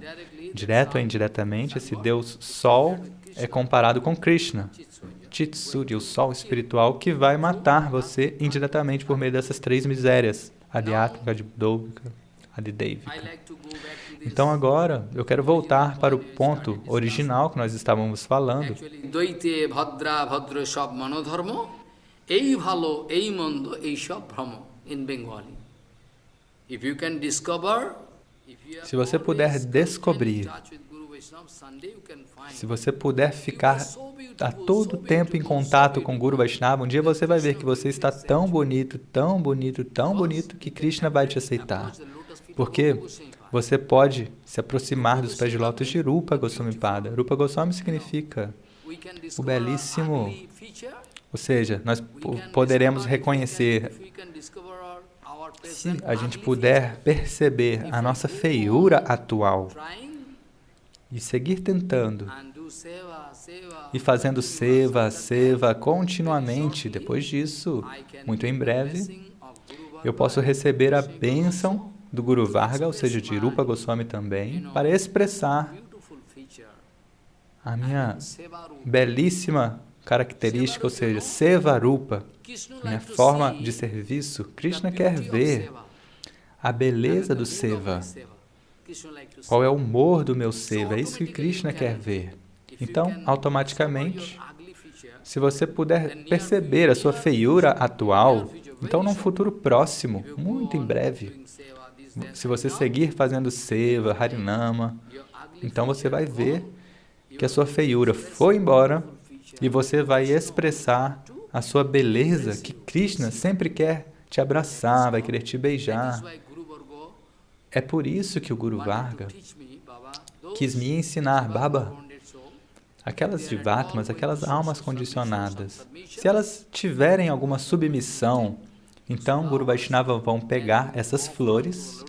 Direto ou indiretamente, esse Deus Sol é comparado com Krishna. Chitsuri, o sol espiritual que vai matar você indiretamente por meio dessas três misérias. Adhyatmika, Adibdovika, Adidevika. Então agora eu quero voltar para o ponto original que nós estávamos falando. Dvaite, Bhadra, Bhadra, Shab, Manodharma. Ei bhalo, ei mando, ei shab brahma, in Bengali. If you can discover, se você puder descobrir, se você puder ficar a todo tempo em contato com Guru Vaishnava, um dia você vai ver que você está tão bonito, tão bonito, tão bonito, que Krishna vai te aceitar. Porque você pode se aproximar dos pés de lótus de Rupa Goswami Pada. Rupa Goswami significa o belíssimo, ou seja, nós poderemos reconhecer, se a gente puder perceber a nossa feiura atual e seguir tentando e fazendo seva continuamente, depois disso, muito em breve, eu posso receber a bênção do Guru Varga, ou seja, de Rupa Goswami também, para expressar a minha belíssima característica, ou seja, Seva Rupa, minha forma de serviço. Krishna quer ver a beleza do Seva. Qual é o humor do meu Seva? É isso que Krishna quer ver. Então, automaticamente, se você puder perceber a sua feiura atual, então num futuro próximo, muito em breve, se você seguir fazendo Seva, Harinama, então você vai ver que a sua feiura foi embora e você vai expressar a sua beleza, que Krishna sempre quer te abraçar, vai querer te beijar. É por isso que o Guru Varga quis me ensinar, Baba, aquelas Jivatmas, aquelas almas condicionadas, se elas tiverem alguma submissão, então Guru Vaishnava vão pegar essas flores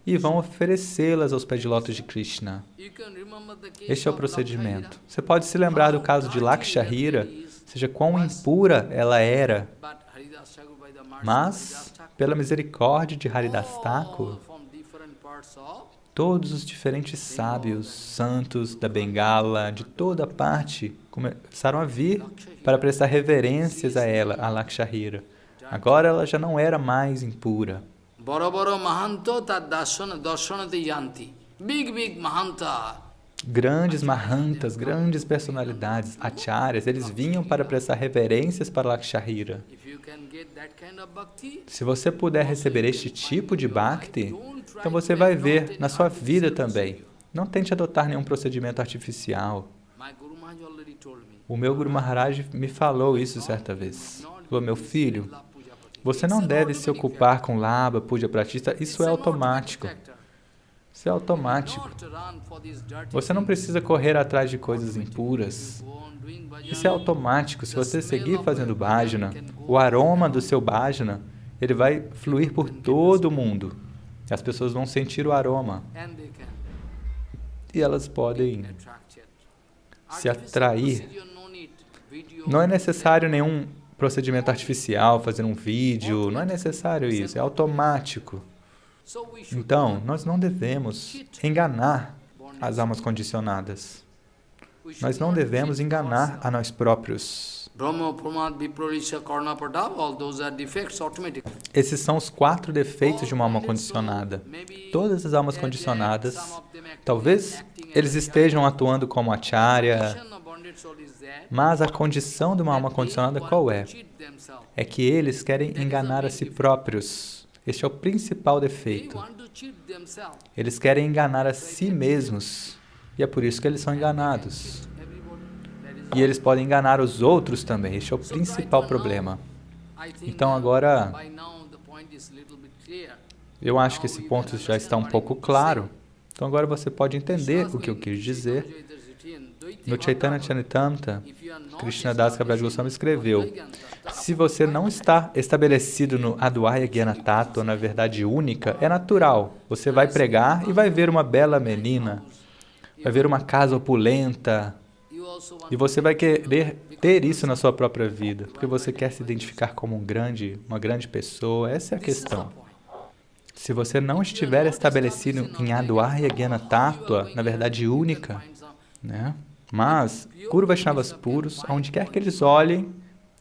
e vão oferecê-las aos pés de lótus de Krishna. Este é o procedimento. Você pode se lembrar do caso de Lakshahira, seja quão impura ela era, mas, pela misericórdia de Haridas Thakur, todos os diferentes sábios, santos da Bengala, de toda parte, começaram a vir para prestar reverências a ela, a Lakshahira. Agora ela já não era mais impura. Big Mahanta. Grandes mahantas, grandes personalidades, acharyas, eles vinham para prestar reverências para Lakshahira. Se você puder receber este tipo de bhakti, então você vai ver na sua vida também. Não tente adotar nenhum procedimento artificial. O meu Guru Maharaj me falou isso certa vez. Falou, meu filho, você não deve se ocupar com Labha, Puja, Pratishta, isso é automático. Isso é automático. Você não precisa correr atrás de coisas impuras. Isso é automático. Se você seguir fazendo bhajana, o aroma do seu bhajana, ele vai fluir por todo o mundo. As pessoas vão sentir o aroma. E elas podem se atrair. Não é necessário nenhum procedimento artificial, fazer um vídeo, não é necessário isso, é automático. Então, nós não devemos enganar as almas condicionadas. Nós não devemos enganar a nós próprios. Esses são os 4 defeitos de uma alma condicionada. Todas as almas condicionadas, talvez eles estejam atuando como acharya, mas a condição de uma alma condicionada qual é? É que eles querem enganar a si próprios. Este é o principal defeito. Eles querem enganar a si mesmos. E é por isso que eles são enganados. E eles podem enganar os outros também. Este é o principal problema. Então agora, eu acho que esse ponto já está um pouco claro. Então agora você pode entender o que eu quis dizer. No Chaitanya Charitamrita, Krishnadas Kaviraj Goswami escreveu: se você não está estabelecido no Advaya Gyana Tattva, na verdade única, é natural. Você vai pregar e vai ver uma bela menina, vai ver uma casa opulenta, e você vai querer ter isso na sua própria vida, porque você quer se identificar como uma grande pessoa. Essa é a questão. Se você não estiver estabelecido em Advaya Gyana Tattva, na verdade única, né? Mas, Guru Vaishnavas puros, aonde quer que eles olhem,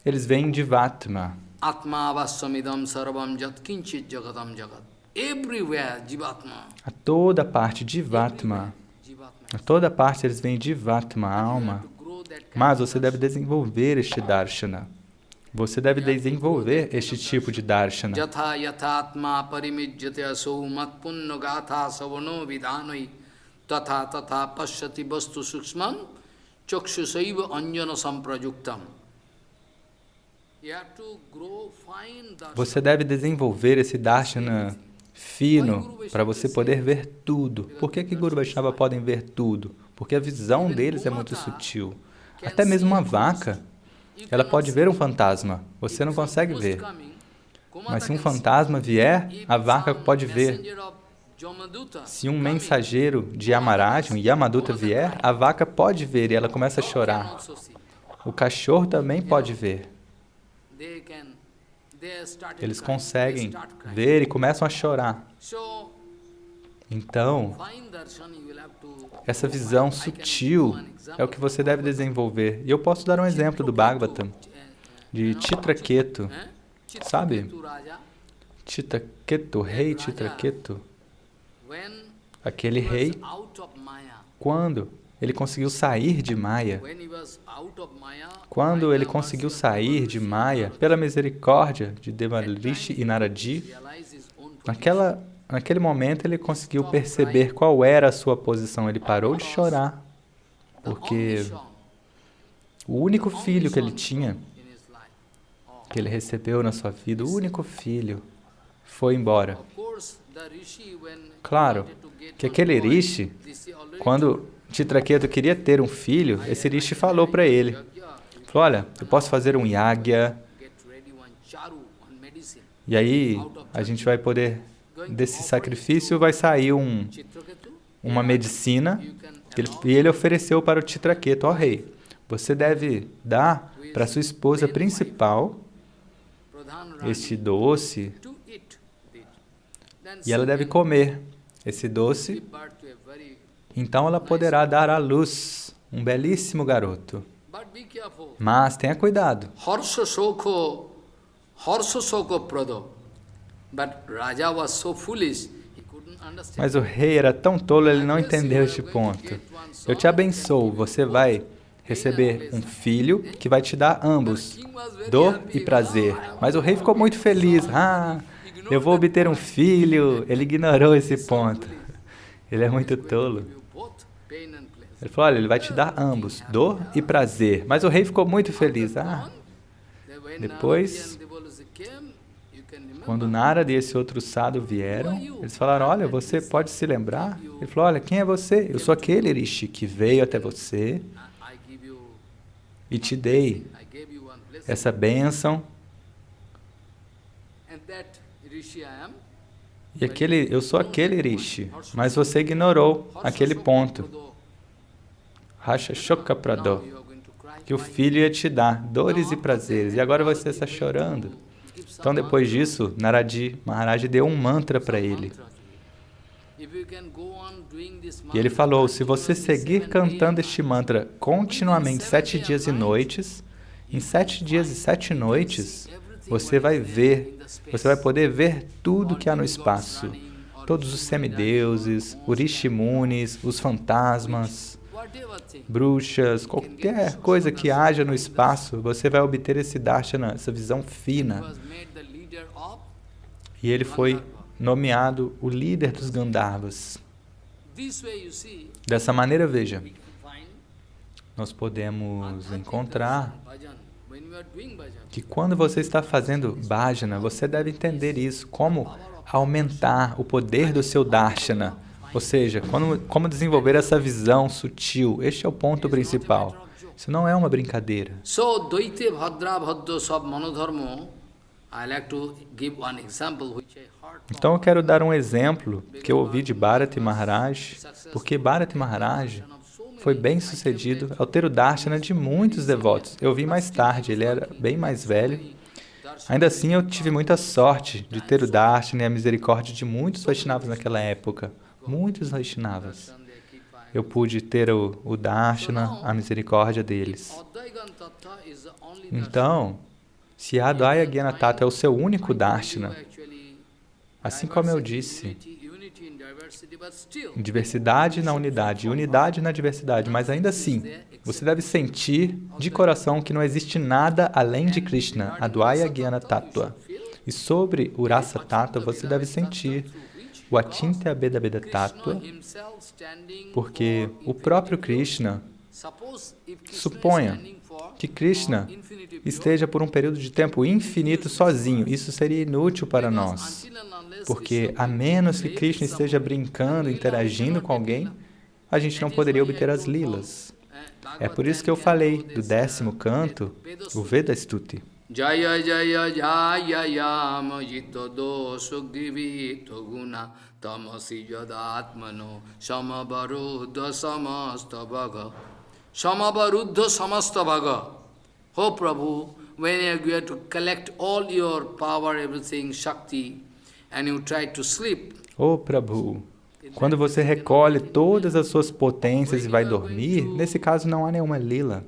eles veem Jivatma. Atmavassamidam sarvam jat kinchit jagatam jagat. Everywhere, Jivatma. A toda parte, Jivatma. A toda parte eles veem Jivatma, a alma. Mas você deve desenvolver este darshana. Você deve desenvolver este tipo de darshana. Jatha yathatma parimijyate aso matpunno gatha savano vidhanoi tatha tatha pashyati vastu suksman chakshusaiva anjana samprajuktam. Você deve desenvolver esse darshana fino para você poder ver tudo. Por que Guru Vaishnava podem ver tudo? Porque a visão deles é muito sutil. Até mesmo uma vaca, ela pode ver um fantasma. Você não consegue ver. Mas se um fantasma vier, a vaca pode ver. Se um mensageiro de Yamaraj, um Yamaduta vier, a vaca pode ver e ela começa a chorar. O cachorro também pode ver. Eles conseguem ver e começam a chorar. Então, essa visão sutil é o que você deve desenvolver. E eu posso dar um exemplo do Bhagavatam, de Chitraketu. Sabe? Chitraketu, rei Chitraketu. Aquele rei, quando ele conseguiu sair de Maya, pela misericórdia de Devarishi e Naradi, naquele momento ele conseguiu perceber qual era a sua posição. Ele parou de chorar, porque o único filho que ele tinha, que ele recebeu na sua vida, o único filho, foi embora. Claro que aquele Rishi, quando Chitraketu queria ter um filho, esse Rishi falou para ele, falou, olha, eu posso fazer um yagya, e aí a gente vai poder, desse sacrifício vai sair uma medicina, e ele ofereceu para o Chitraketu, ó rei, você deve dar para sua esposa principal este doce, e ela deve comer esse doce, então ela poderá dar à luz um belíssimo garoto. Mas tenha cuidado. Mas o rei era tão tolo, ele não entendeu este ponto. Eu te abençoo, você vai receber um filho que vai te dar ambos, dor e prazer. Mas o rei ficou muito feliz. Eu vou obter um filho. Ele ignorou esse ponto. Ele é muito tolo. Ele falou, olha, ele vai te dar ambos, dor e prazer. Mas o rei ficou muito feliz. Depois, quando Narada e esse outro sadhu vieram, eles falaram, olha, você pode se lembrar? Ele falou, olha, quem é você? Eu sou aquele Rishi que veio até você e te dei essa bênção. E eu sou aquele Rishi, mas você ignorou aquele ponto. Rasha Shoka Prado, que o filho ia te dar dores e prazeres, e agora você está chorando. Então, depois disso, Naradi Maharaj deu um mantra para ele. E ele falou, se você seguir cantando este mantra continuamente 7 dias e noites, em 7 dias e 7 noites, você vai poder ver tudo que há no espaço. Todos os semideuses, os rishimunis, os fantasmas, bruxas, qualquer coisa que haja no espaço, você vai obter esse darshana, essa visão fina. E ele foi nomeado o líder dos Gandharvas. Dessa maneira, veja, nós podemos encontrar que quando você está fazendo bhajana, você deve entender isso, como aumentar o poder do seu darshana, Ou seja, como desenvolver essa visão sutil. Este é o ponto principal. Isso não é uma brincadeira. So, Dvaite Bhadra Bhadra Sab Manodharmo, I like to give one example which I heard. Então eu quero dar um exemplo que eu ouvi de Bharati Maharaj, porque Bharati Maharaj foi bem sucedido ao ter o Darshana de muitos devotos. Eu vi mais tarde, ele era bem mais velho. Ainda assim, eu tive muita sorte de ter o Darshana e a misericórdia de muitos Vaishnavas naquela época. Muitos Vaishnavas. Eu pude ter o Darshana, a misericórdia deles. Então, se a Advaya Gyana Tattva é o seu único Darshana, assim como eu disse, diversidade na unidade, unidade na diversidade, mas ainda assim, você deve sentir de coração que não existe nada além de Krishna, Advaya Gyana Tattva. E sobre o Rasa Tattva, você deve sentir o Achintya Abheda Abheda Tattva, porque o próprio Krishna, suponha que Krishna esteja por um período de tempo infinito sozinho. Isso seria inútil para nós, porque a menos que Krishna esteja brincando, interagindo com alguém, a gente não poderia obter as lilas. É por isso que eu falei do 10º canto, o Veda Stuti. Jaya Jaya Jaya Yama Jito Do Sugrivi Toguna Tamasi Jadatmano Samabaruddha Samasta Bhaga Samabaruddha Samasta Bhaga. Oh Prabhu, when you have to collect all your power, everything, Shakti, and you try to sleep. Oh Prabhu, quando você recolhe todas as suas potências e vai dormir, nesse caso não há nenhuma lila.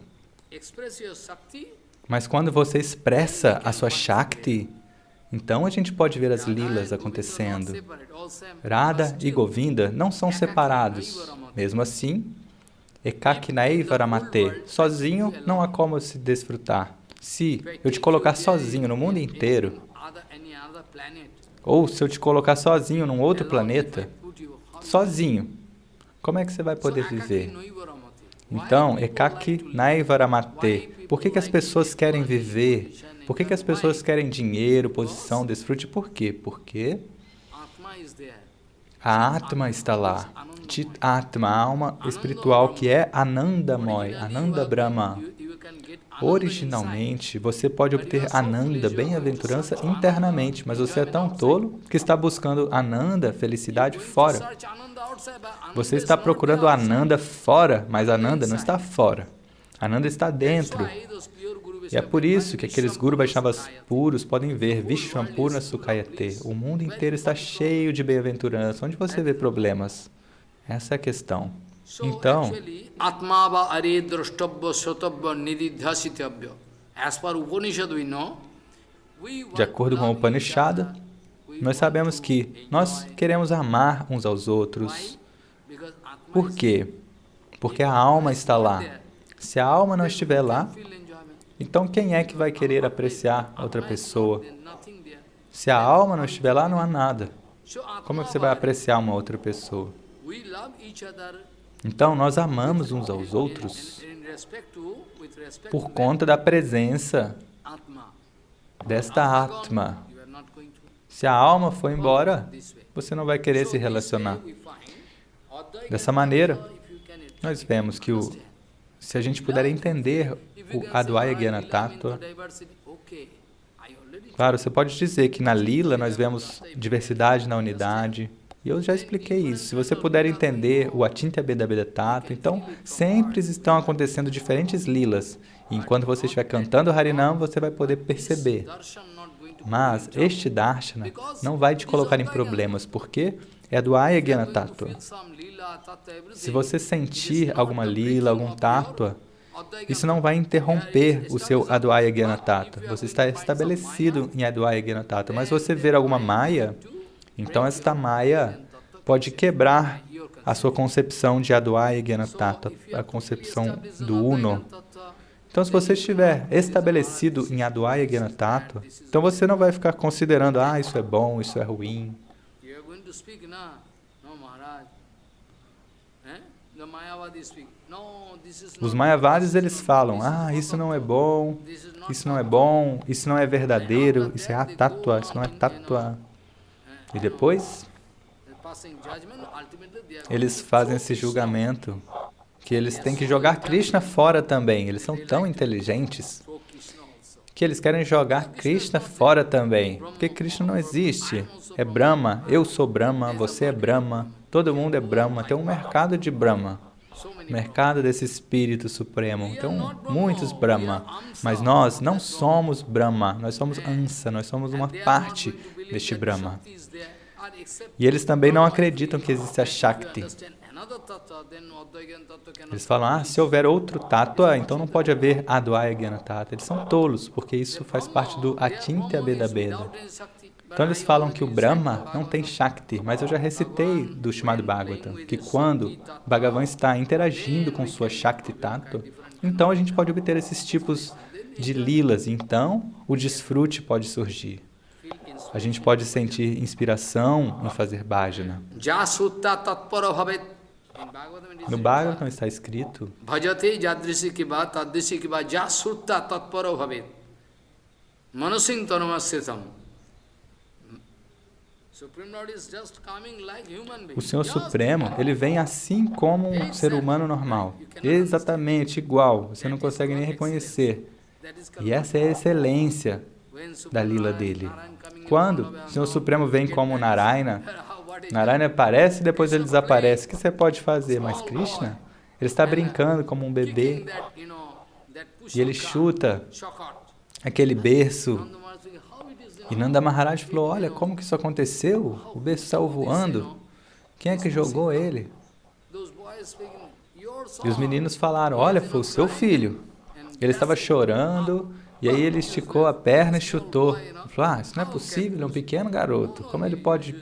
Express your Shakti. Mas quando você expressa a sua Shakti, então a gente pode ver as lilas acontecendo. Radha e Govinda não são separados. Mesmo assim, Ekakinaiva Ramate, sozinho não há como se desfrutar. Se eu te colocar sozinho no mundo inteiro, ou se eu te colocar sozinho num outro planeta, sozinho, como é que você vai poder viver? Então, Ekakinaiva Ramate. Por que as pessoas querem viver? Por que as pessoas querem dinheiro, posição, desfrute? Por quê? Porque a Atma está lá. Chit Atma, a alma espiritual que é Anandamoy, Ananda Brahma. Originalmente, você pode obter Ananda, bem-aventurança, internamente, mas você é tão tolo que está buscando Ananda, felicidade, fora. Você está procurando Ananda fora, mas Ananda não está fora. Ananda está dentro. E é por isso que aqueles Guru Vaishnavas puros podem ver Vishwampurna Sukhayate. O mundo inteiro está cheio de bem-aventurança. Onde você vê problemas? Essa é a questão. Então, de acordo com o Upanishad, nós sabemos que nós queremos amar uns aos outros. Por quê? Porque a alma está lá. Se a alma não estiver lá, então quem é que vai querer apreciar outra pessoa? Se a alma não estiver lá, não há nada. Como você vai apreciar uma outra pessoa? Então, nós amamos uns aos outros por conta da presença desta Atma. Se a alma for embora, você não vai querer se relacionar. Dessa maneira, nós vemos que se a gente puder entender o Advaya Gyana Tattva, claro, você pode dizer que na Lila nós vemos diversidade na unidade, e eu já expliquei isso. Se você puder entender o Achintya Abheda Abheda Tattva, então sempre estão acontecendo diferentes lilas. E enquanto você estiver cantando Harinam, você vai poder perceber. Mas este Darshana não vai te colocar em problemas, porque é do Advaya Gyana Tattva. Se você sentir alguma lila, algum tattva, isso não vai interromper o seu Advaya Gyana Tattva. Você está estabelecido em Advaya Gyana Tattva. Mas se você ver alguma maya, então esta maya pode quebrar a sua concepção de Advaya Gyana Tattva, a concepção do Uno. Então, se você estiver estabelecido em Advaya Gyana Tattva, então você não vai ficar considerando, isso é bom, isso é ruim. Os Mayavadis, eles falam, isso não é bom, isso não é bom, isso não é verdadeiro, isso é atattva, isso não é tattva. E depois, eles fazem esse julgamento que eles têm que jogar Krishna fora também. Eles são tão inteligentes que eles querem jogar Krishna fora também, porque Krishna não existe. É Brahma, eu sou Brahma, você é Brahma, todo mundo é Brahma. Tem um mercado de Brahma, mercado desse Espírito Supremo. Tem muitos Brahma, mas nós não somos Brahma, nós somos Ansa, nós somos uma parte deste Brahma. E eles também não acreditam que existe a Shakti. Eles falam, se houver outro Tattva, então não pode haver Advaya Jnana Tattva. Eles são tolos, porque isso faz parte do Achintya Beda Beda. Então eles falam que o Brahma não tem Shakti, mas eu já recitei do Srimad Bhagavatam, que quando Bhagavan está interagindo com sua Shakti Tattva, então a gente pode obter esses tipos de lilas, então o desfrute pode surgir. A gente pode sentir inspiração em fazer bhajana. No Bhagavatam está escrito: Bhajate jadrisikiva tadrisikiva jasutta tatparo bhavet manasim tanamasyam. O Senhor Supremo, ele vem assim como um ser humano normal, exatamente igual, você não consegue nem reconhecer. E essa é a excelência da lila dele. Quando o Senhor Supremo vem como Narayana, Narayana aparece e depois ele desaparece. O que você pode fazer? Mas Krishna, ele está brincando como um bebê e ele chuta aquele berço. E Nanda Maharaj falou, olha, como que isso aconteceu? O berço saiu voando. Quem é que jogou ele? E os meninos falaram, olha, foi o seu filho. Ele estava chorando, e aí ele esticou a perna e chutou. Ele falou, isso não é possível, ele é um pequeno garoto. Como ele pode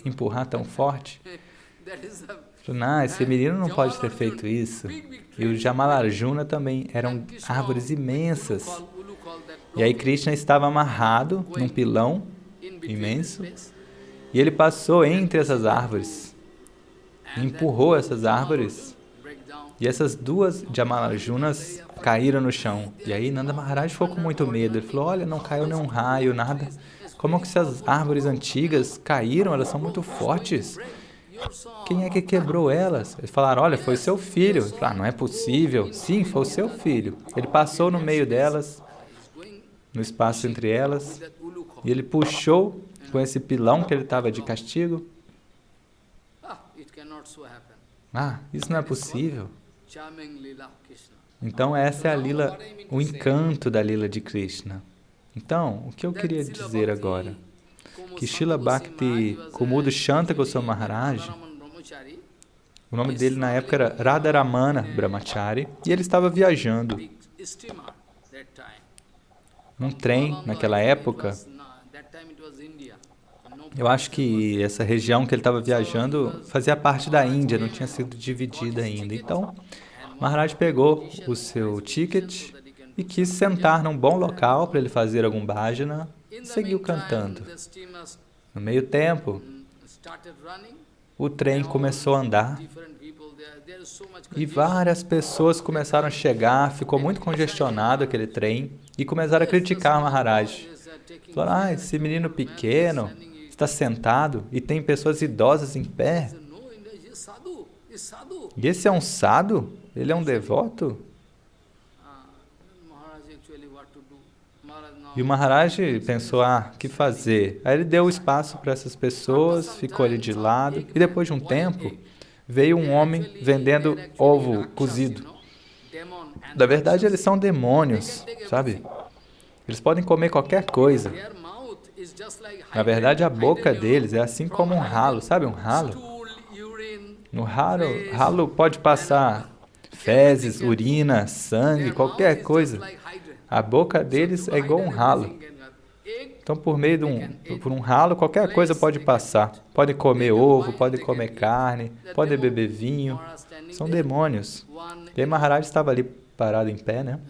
empurrar tão forte? Ele falou, não, esse menino não pode ter feito isso. E o Jamalarjuna também, eram árvores imensas. E aí Krishna estava amarrado num pilão imenso, e ele passou entre essas árvores, e empurrou essas árvores, e essas duas Jamalarjunas caíram no chão. E aí Nanda Maharaj ficou com muito medo. Ele falou, olha, não caiu nenhum raio, nada. Como que essas árvores antigas caíram? Elas são muito fortes. Quem é que quebrou elas? Eles falaram, olha, foi seu filho. Ele falou, não é possível. Sim, foi o seu filho. Ele passou no meio delas, no espaço entre elas, e ele puxou com esse pilão que ele estava de castigo. Isso não é possível. Então essa é a lila, o encanto da lila de Krishna. Então, o que eu queria dizer agora? Que Srila Bhakti Kumudo Shanta Goswami Maharaj, o nome dele na época era Radharamana Brahmachari, e ele estava viajando num trem naquela época. Eu acho que essa região que ele estava viajando fazia parte da Índia, não tinha sido dividida ainda. Então, Maharaj pegou o seu ticket e quis sentar num bom local para ele fazer algum bhajana e seguiu cantando. No meio tempo, o trem começou a andar e várias pessoas começaram a chegar, ficou muito congestionado aquele trem e começaram a criticar Maharaj. Falaram, esse menino pequeno está sentado e tem pessoas idosas em pé. E esse é um sadhu? Ele é um devoto? E o Maharaj pensou, o que fazer? Aí ele deu espaço para essas pessoas, ficou ali de lado, e depois de um tempo, veio um homem vendendo ovo cozido. Na verdade, eles são demônios, sabe? Eles podem comer qualquer coisa. Na verdade, a boca deles é assim como um ralo, sabe um ralo? No ralo pode passar fezes, urina, sangue, qualquer coisa. A boca deles é igual um ralo. Então, por um ralo, qualquer coisa pode passar. Pode comer ovo, pode comer carne, pode beber vinho. São demônios. E aí Maharaj estava ali parado em pé, né?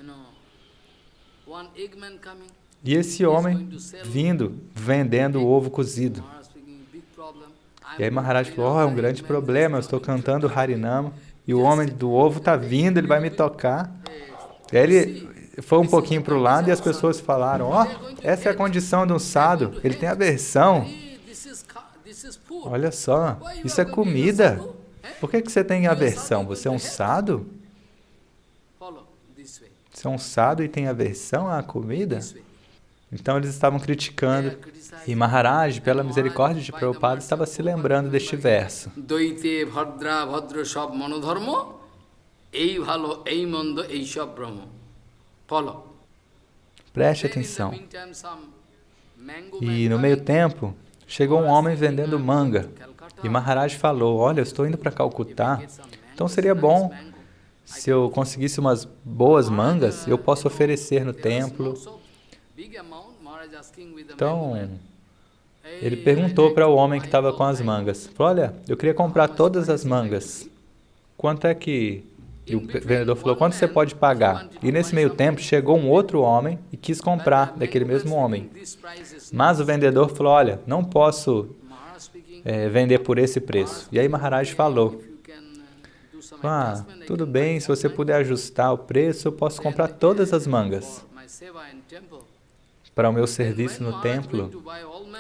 E esse homem vindo, vendendo ovo cozido. E aí Maharaj falou, é um grande problema, eu estou cantando Harinama, e o homem do ovo está vindo, ele vai me tocar. E aí ele foi um pouquinho para o lado e as pessoas falaram, essa é a condição de um sadhu, ele tem aversão. Olha só, isso é comida. Por que você tem aversão? Você é um sado? Você é um sado e tem aversão à comida? Então eles estavam criticando. E Maharaj, pela misericórdia de Prabhupada, estava se lembrando deste verso. Doite bhadra bhadra sab manodharma, ei bhalo, ei mando, ei sab brahma. Follow. Preste atenção. E no meio tempo, chegou um homem vendendo manga. E Maharaj falou, olha, eu estou indo para Calcutá, então seria bom se eu conseguisse umas boas mangas, eu posso oferecer no templo. Então, ele perguntou para o homem que estava com as mangas, falou, olha, eu queria comprar todas as mangas, quanto é que... E o vendedor falou, quanto você pode pagar? E nesse meio tempo, chegou um outro homem e quis comprar daquele mesmo homem. Mas o vendedor falou, olha, não posso vender por esse preço. E aí Maharaj falou, tudo bem, se você puder ajustar o preço, eu posso comprar todas as mangas para o meu serviço no templo.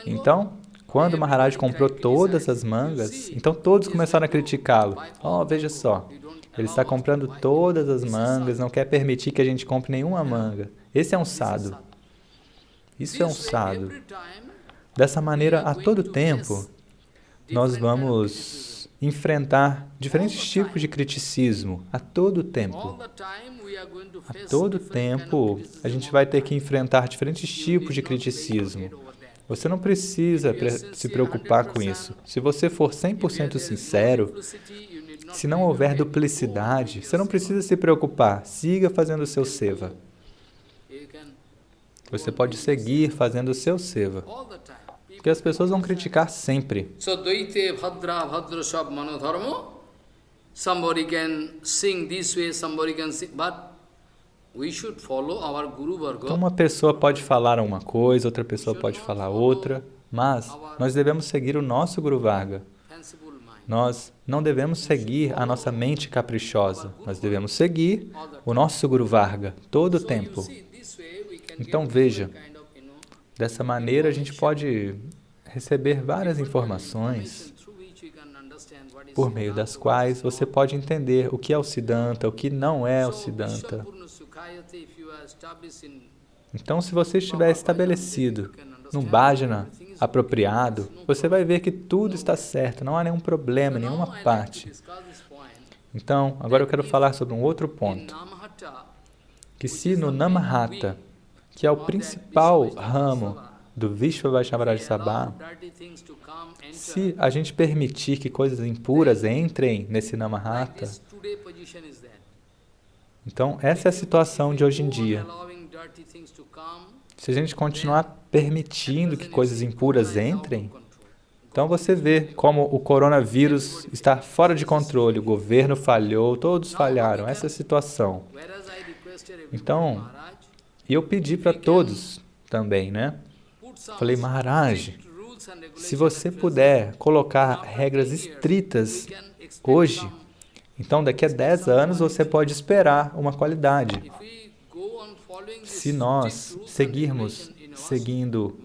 Então, quando Maharaj comprou todas as mangas, então todos começaram a criticá-lo. Oh, veja só, ele está comprando todas as mangas, não quer permitir que a gente compre nenhuma manga. Esse é um sado. Isso é um sado. Dessa maneira, a todo tempo, nós vamos enfrentar diferentes tipos de criticismo, a todo tempo. A todo tempo, a gente vai ter que enfrentar diferentes tipos de criticismo. Você não precisa se preocupar com isso. Se você for 100% sincero, se não houver duplicidade, você não precisa se preocupar. Siga fazendo o seu seva. Você pode seguir fazendo o seu seva. Porque as pessoas vão criticar sempre. Então uma pessoa pode falar uma coisa, outra pessoa pode falar outra, mas nós devemos seguir o nosso Guru Varga. Nós não devemos seguir a nossa mente caprichosa, nós devemos seguir o nosso Guru Varga todo o tempo. Então veja, dessa maneira a gente pode receber várias informações por meio das quais você pode entender o que é o Siddhanta, o que não é o Siddhanta. Então, se você estiver estabelecido no bhajana apropriado, você vai ver que tudo está certo, não há nenhum problema, nenhuma parte. Então, agora eu quero falar sobre um outro ponto. Que se no Namahata, que é o principal ramo do Vishva Vaishnava Rajya Sabha, se a gente permitir que coisas impuras entrem nesse Namahata, então essa é a situação de hoje em dia. Se a gente continuar permitindo que coisas impuras entrem, então você vê como o coronavírus está fora de controle, o governo falhou, todos falharam, essa é a situação. Então, eu pedi para todos também, né? Falei, Maharaj, se você puder colocar regras estritas hoje, então daqui a 10 anos você pode esperar uma qualidade. Se nós seguindo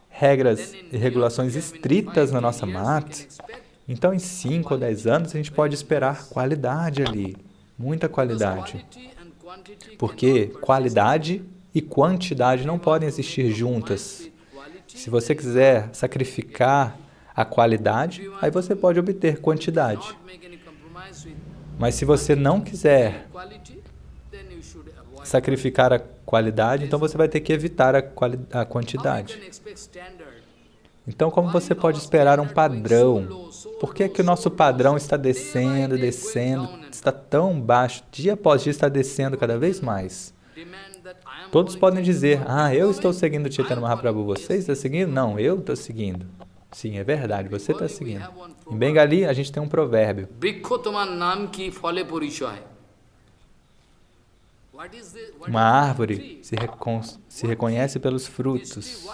regras e regulações estritas na nossa mata, então em 5 ou 10 anos a gente pode esperar qualidade ali, muita qualidade. Porque qualidade e quantidade não podem existir juntas. Se você quiser sacrificar a qualidade, aí você pode obter quantidade. Mas se você não quiser sacrificar a qualidade, então você vai ter que evitar a quantidade. Então, como você pode esperar um padrão? Por que o nosso padrão está descendo, está tão baixo, dia após dia está descendo cada vez mais? Todos podem dizer, eu estou seguindo o Chaitanya Mahaprabhu, você está seguindo? Não, eu estou seguindo. Sim, é verdade, você está seguindo. Em Bengali, a gente tem um provérbio. Uma árvore se reconhece pelos frutos.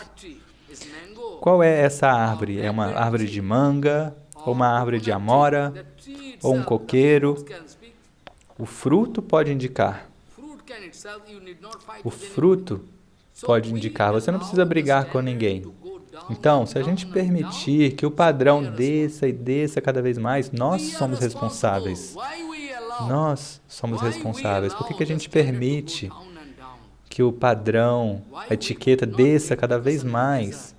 Qual é essa árvore? É uma árvore de manga, ou uma árvore de amora, ou um coqueiro? O fruto pode indicar. O fruto pode indicar. Você não precisa brigar com ninguém. Então, se a gente permitir que o padrão desça e desça cada vez mais, nós somos responsáveis. Nós somos responsáveis. Por que a gente permite que o padrão, a etiqueta desça cada vez mais?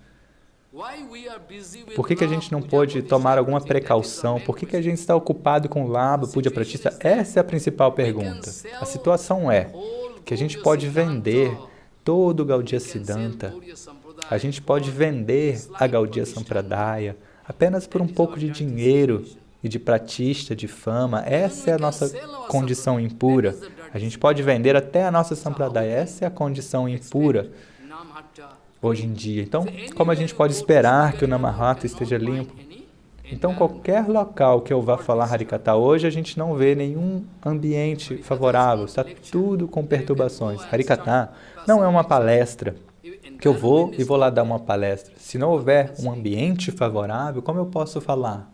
Por que a gente não pode tomar alguma precaução? Por que a gente está ocupado com Labha, Puja Pratishta? Essa é a principal pergunta. A situação é que a gente pode vender todo o Gaudiya Siddhanta, a gente pode vender a Gaudiya Sampradaya apenas por um pouco de dinheiro e de pratista, de fama. Essa é a nossa condição impura. A gente pode vender até a nossa Sampradaya. Essa é a condição impura hoje em dia. Então, como a gente pode esperar que o Namahata esteja limpo? Então, qualquer local que eu vá falar Harikatha hoje, a gente não vê nenhum ambiente favorável. Está tudo com perturbações. Harikatha não é uma palestra que eu vou e vou lá dar uma palestra. Se não houver um ambiente favorável, como eu posso falar?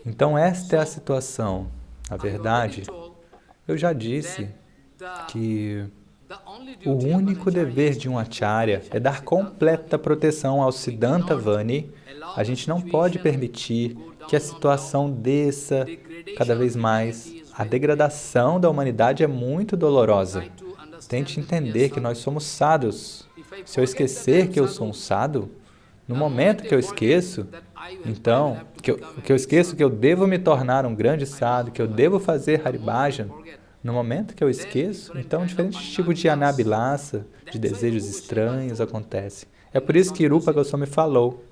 Então, esta é a situação. Na verdade, eu já disse que o único dever de um acharya é dar completa proteção ao Siddhanta Vani. A gente não pode permitir que a situação desça cada vez mais. A degradação da humanidade é muito dolorosa. Tente entender que nós somos sadhus. Se eu esquecer que eu sou um sadhu, no momento que eu esqueço, então, que eu esqueço que eu devo me tornar um grande sadhu, que eu devo fazer Haribhajan, no momento que eu esqueço, então diferentes tipos de anabilasa, de desejos estranhos acontecem. É por isso que Rupa Goswami falou.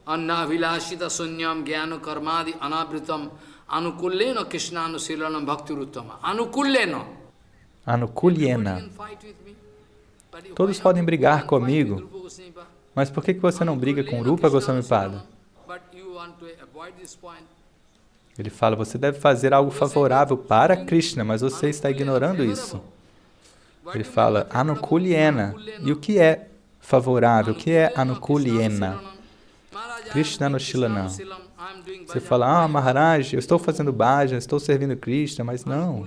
Anukulyena. Todos podem brigar comigo, mas por que você não briga com Rupa Goswami Pada? Ele fala, você deve fazer algo favorável para Krishna, mas você está ignorando isso. Ele fala, Anukulyena. E o que é favorável? O que é Anukulyena? Krishna no Shilanam. Você fala, Maharaj, eu estou fazendo bhajan, estou servindo Krishna, mas não.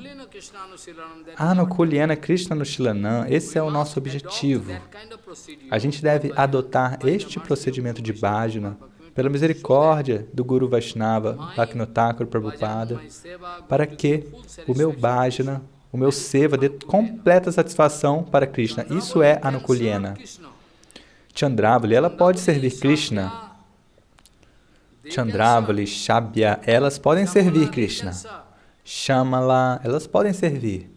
Anukulyena Krishna no Shilanam, esse é o nosso objetivo. A gente deve adotar este procedimento de bhajana pela misericórdia do Guru Vaishnava, Bhaktivinoda Thakur Prabhupada, para que o meu bhajana, o meu seva dê completa satisfação para Krishna. Isso é Anukulyena. Chandravali, ela pode servir Krishna. Chandravali, Shabya, elas podem servir Krishna. Shamala, elas podem servir.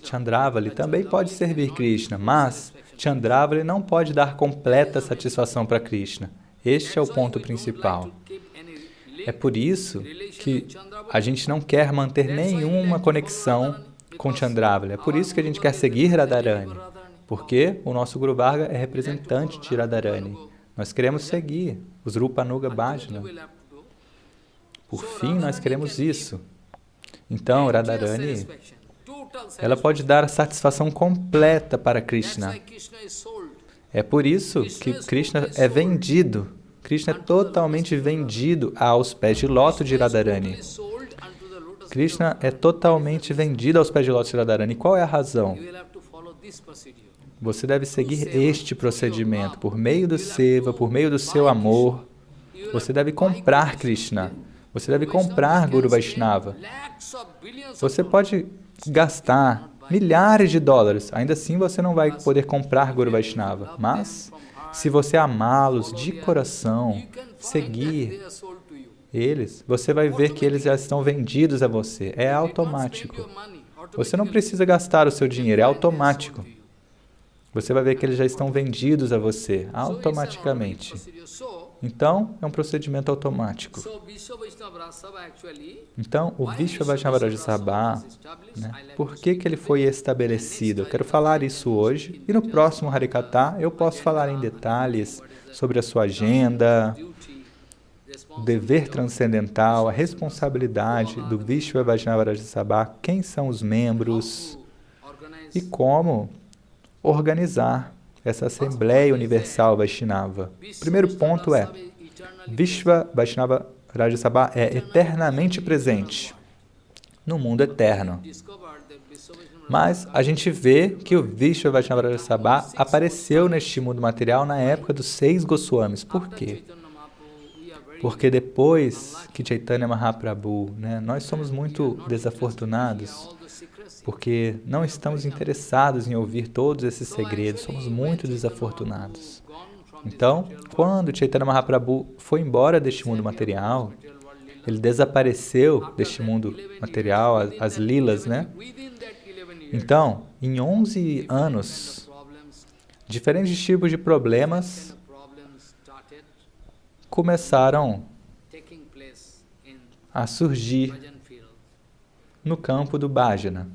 Chandravali também pode servir Krishna, mas Chandravali não pode dar completa satisfação para Krishna. Este é o ponto principal. É por isso que a gente não quer manter nenhuma conexão com Chandravali. É por isso que a gente quer seguir Radharani, porque o nosso Guru Varga é representante de Radharani. Nós queremos seguir os Rupanuga Bhajana. Por fim, nós queremos isso. Então, Radharani, ela pode dar a satisfação completa para Krishna. É por isso que Krishna é vendido. Krishna é totalmente vendido aos pés de lótus de Radharani. Krishna é totalmente vendido aos pés de lótus de Radharani. Qual é a razão? Você deve seguir este procedimento. Por meio do seva, por meio do seu amor, você deve comprar Krishna. Você deve comprar Guru Vaishnava. Você pode gastar milhares de dólares, ainda assim você não vai poder comprar Guru Vaishnava. Mas, se você amá-los de coração, seguir eles, você vai ver que eles já estão vendidos a você. É automático. Você não precisa gastar o seu dinheiro, é automático. Você vai ver que eles já estão vendidos a você, automaticamente. Então, é um procedimento automático. Então, o Vishwa Vaishnava Rajya Sabha, por que ele foi estabelecido? Eu quero falar isso hoje, e no próximo Harikatha eu posso falar em detalhes sobre a sua agenda, o dever transcendental, a responsabilidade do Vishwa Vaishnava Rajya Sabha, quem são os membros e como organizar essa Assembleia Universal Vaishnava. O primeiro ponto é, Vishwa Vaishnava Rajya Sabha é eternamente presente no mundo eterno. Mas a gente vê que o Vishwa Vaishnava Raja Sabha apareceu neste mundo material na época dos 6 Goswamis. Por quê? Porque depois que Chaitanya Mahaprabhu, nós somos muito desafortunados, porque não estamos interessados em ouvir todos esses segredos, somos muito desafortunados. Então, quando Chaitanya Mahaprabhu foi embora deste mundo material, ele desapareceu deste mundo material, as lilas, Então, em 11 anos, diferentes tipos de problemas começaram a surgir no campo do bhajana.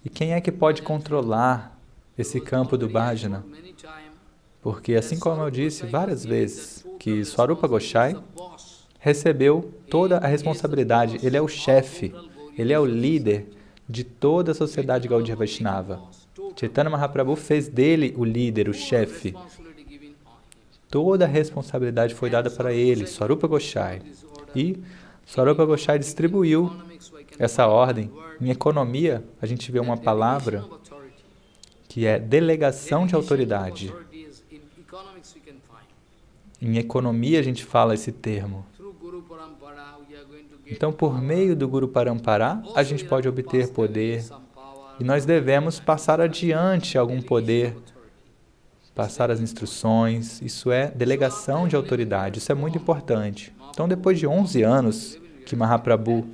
E quem é que pode controlar esse campo do bhajana? Porque, assim como eu disse várias vezes, que Swarupa Goswami recebeu toda a responsabilidade, ele é o chefe, ele é o líder de toda a sociedade Gaudiya Vaishnava. Chaitanya Mahaprabhu fez dele o líder, o chefe. Toda a responsabilidade foi dada para ele, Swarupa Goswami. E Swarupa Goswami distribuiu essa ordem. Em economia, a gente vê uma palavra que é delegação de autoridade. Em economia, a gente fala esse termo. Então, por meio do Guru Parampara, a gente pode obter poder. E nós devemos passar adiante algum poder, passar as instruções. Isso é delegação de autoridade. Isso é muito importante. Então, depois de 11 anos que Mahaprabhu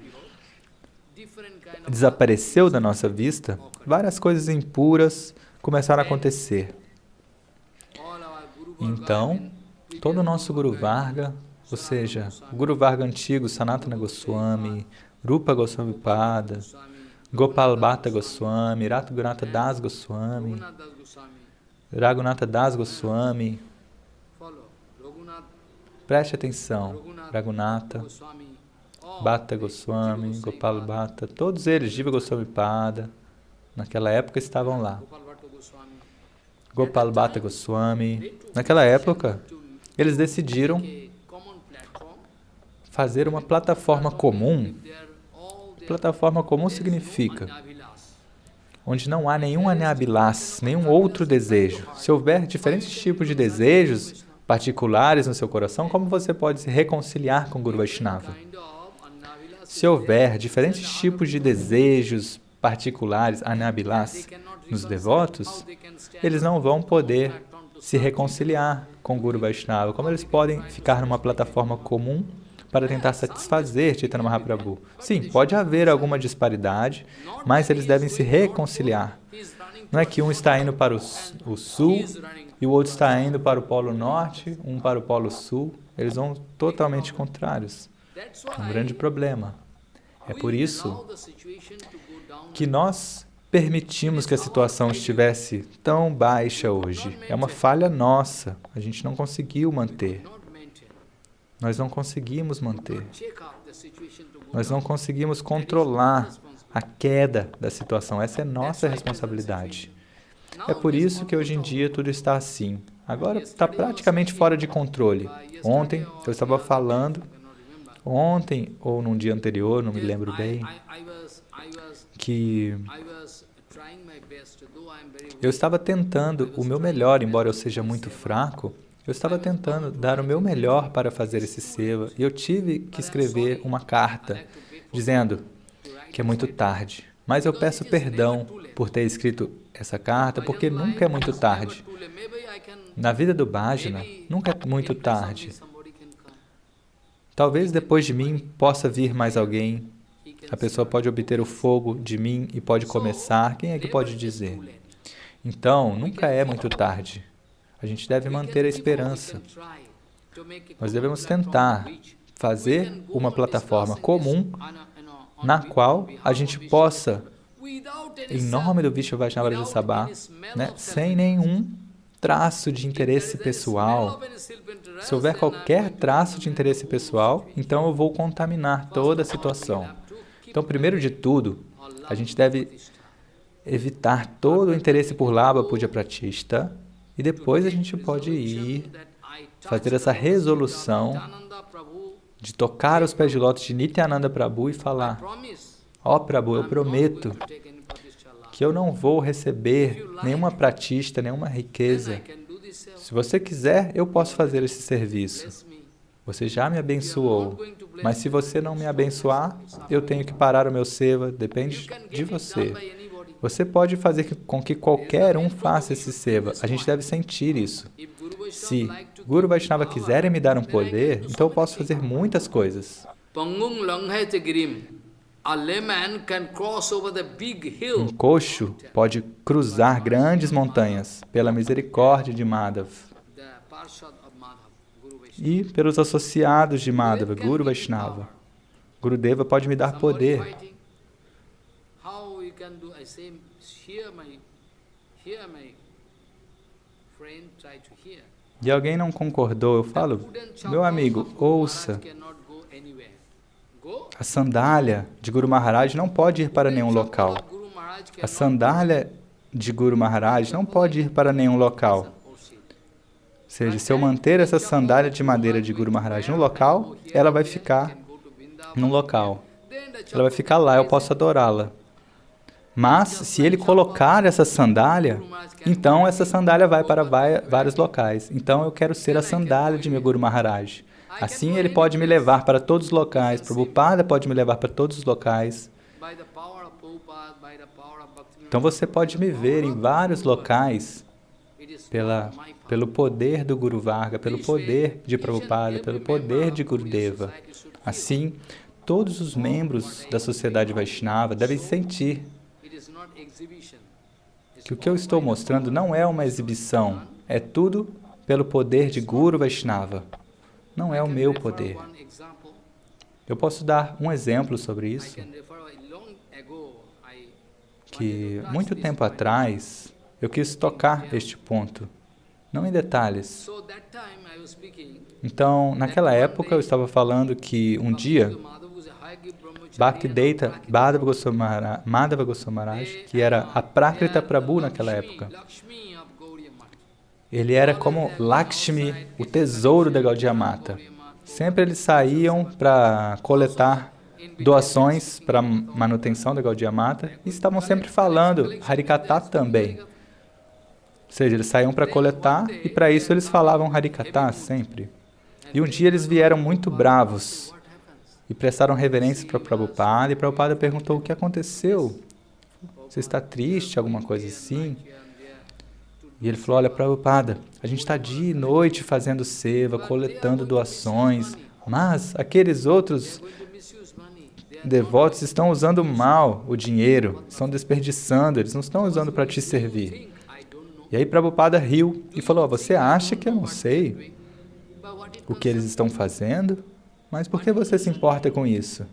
desapareceu da nossa vista, várias coisas impuras começaram a acontecer. Então, todo o nosso Guru Varga, ou seja, o Guru Varga antigo, Sanatana Goswami, Rupa Goswami Pada, Gopal Bhatta Goswami, Raghunatha Das Goswami, Raghunatha Das Goswami, preste atenção, Raghunatha, Bhatta Goswami, Gopal Bhatta, todos eles, Jiva Goswami Pada, naquela época estavam lá. Gopal Bhatta Goswami, naquela época, eles decidiram fazer uma plataforma comum. Plataforma comum significa onde não há nenhum anyabilas, nenhum outro desejo. Se houver diferentes tipos de desejos particulares no seu coração, como você pode se reconciliar com o Guru Vaishnava? Se houver diferentes tipos de desejos particulares, anyabilas, nos devotos, eles não vão poder se reconciliar com o Guru Vaishnava. Como eles podem ficar numa plataforma comum para tentar satisfazer Chaitanya Mahaprabhu? Sim, pode haver alguma disparidade, mas eles devem se reconciliar. Não é que um está indo para o sul e o outro está indo para o polo norte, um para o polo sul. Eles vão totalmente contrários. É um grande problema. É por isso que nós permitimos que a situação estivesse tão baixa hoje. É uma falha nossa. A gente não conseguiu manter. Nós não conseguimos manter. Nós não conseguimos controlar a queda da situação. Essa é nossa responsabilidade. É por isso que hoje em dia tudo está assim. Agora está praticamente fora de controle. Ontem eu estava falando, ontem ou num dia anterior, não me lembro bem, que eu estava tentando o meu melhor, embora eu seja muito fraco, eu estava tentando dar o meu melhor para fazer esse seva, e eu tive que escrever uma carta dizendo que é muito tarde. Mas eu peço perdão por ter escrito essa carta, porque nunca é muito tarde. Na vida do bhajana, nunca é muito tarde. Talvez depois de mim possa vir mais alguém. A pessoa pode obter o fogo de mim e pode começar. Quem é que pode dizer? Então, nunca é muito tarde. A gente deve manter a esperança. Nós devemos tentar fazer uma plataforma comum na qual a gente possa, em nome do Vishwa Vaishnava Raja Sabha, sem nenhum traço de interesse pessoal. Se houver qualquer traço de interesse pessoal, então eu vou contaminar toda a situação. Então, primeiro de tudo, a gente deve evitar todo o interesse por Labha Puja Pratishta, e depois a gente pode ir fazer essa resolução de tocar os pés de lótus de Nityananda Prabhu e falar: Ó Prabhu, eu prometo que eu não vou receber nenhuma pratista, nenhuma riqueza. Se você quiser, eu posso fazer esse serviço. Você já me abençoou, mas se você não me abençoar, eu tenho que parar o meu seva, depende de você. Você pode fazer com que qualquer um faça esse seva. A gente deve sentir isso. Se Guru Vaishnava quiserem me dar um poder, então eu posso fazer muitas coisas. Um coxo pode cruzar grandes montanhas pela misericórdia de Madhava e pelos associados de Madhava, Guru Vaishnava. Gurudeva pode me dar poder. E alguém não concordou, eu falo, meu amigo, ouça. A sandália de Guru Maharaj não pode ir para nenhum local. A sandália de Guru Maharaj não pode ir para nenhum local. Ou seja, se eu manter essa sandália de madeira de Guru Maharaj no local, ela vai ficar no local. Ela vai ficar lá, eu posso adorá-la. Mas, se ele colocar essa sandália, então essa sandália vai para vários locais. Então, eu quero ser a sandália de meu Guru Maharaj. Assim, ele pode me levar para todos os locais. Prabhupada pode me levar para todos os locais. Então, você pode me ver em vários locais pelo poder do Guru Varga, pelo poder de Prabhupada, pelo poder de Gurudeva. Assim, todos os membros da sociedade Vaishnava devem sentir que o que eu estou mostrando não é uma exibição, é tudo pelo poder de Guru Vaishnava. Não é o meu poder. Eu posso dar um exemplo sobre isso, que muito tempo atrás eu quis tocar este ponto, não em detalhes. Então, naquela época eu estava falando que um dia Bhaktivedanta Madhava Goswami Maharaj, que era a Prakrita Prabhu naquela época, ele era como Lakshmi, o tesouro da Gaudiya Mata. Sempre eles saíam para coletar doações para manutenção da Gaudiya Mata e estavam sempre falando Harikatha também. Ou seja, eles saíam para coletar e para isso eles falavam Harikatha sempre. E um dia eles vieram muito bravos e prestaram reverências para Prabhupada e Prabhupada perguntou o que aconteceu. Você está triste, alguma coisa assim? E ele falou, olha, Prabhupada, a gente está dia e noite fazendo seva, coletando doações, mas aqueles outros devotos estão usando mal o dinheiro, estão desperdiçando, eles não estão usando para te servir. E aí Prabhupada riu e falou, você acha que eu não sei o que eles estão fazendo? Mas por que você se importa com isso?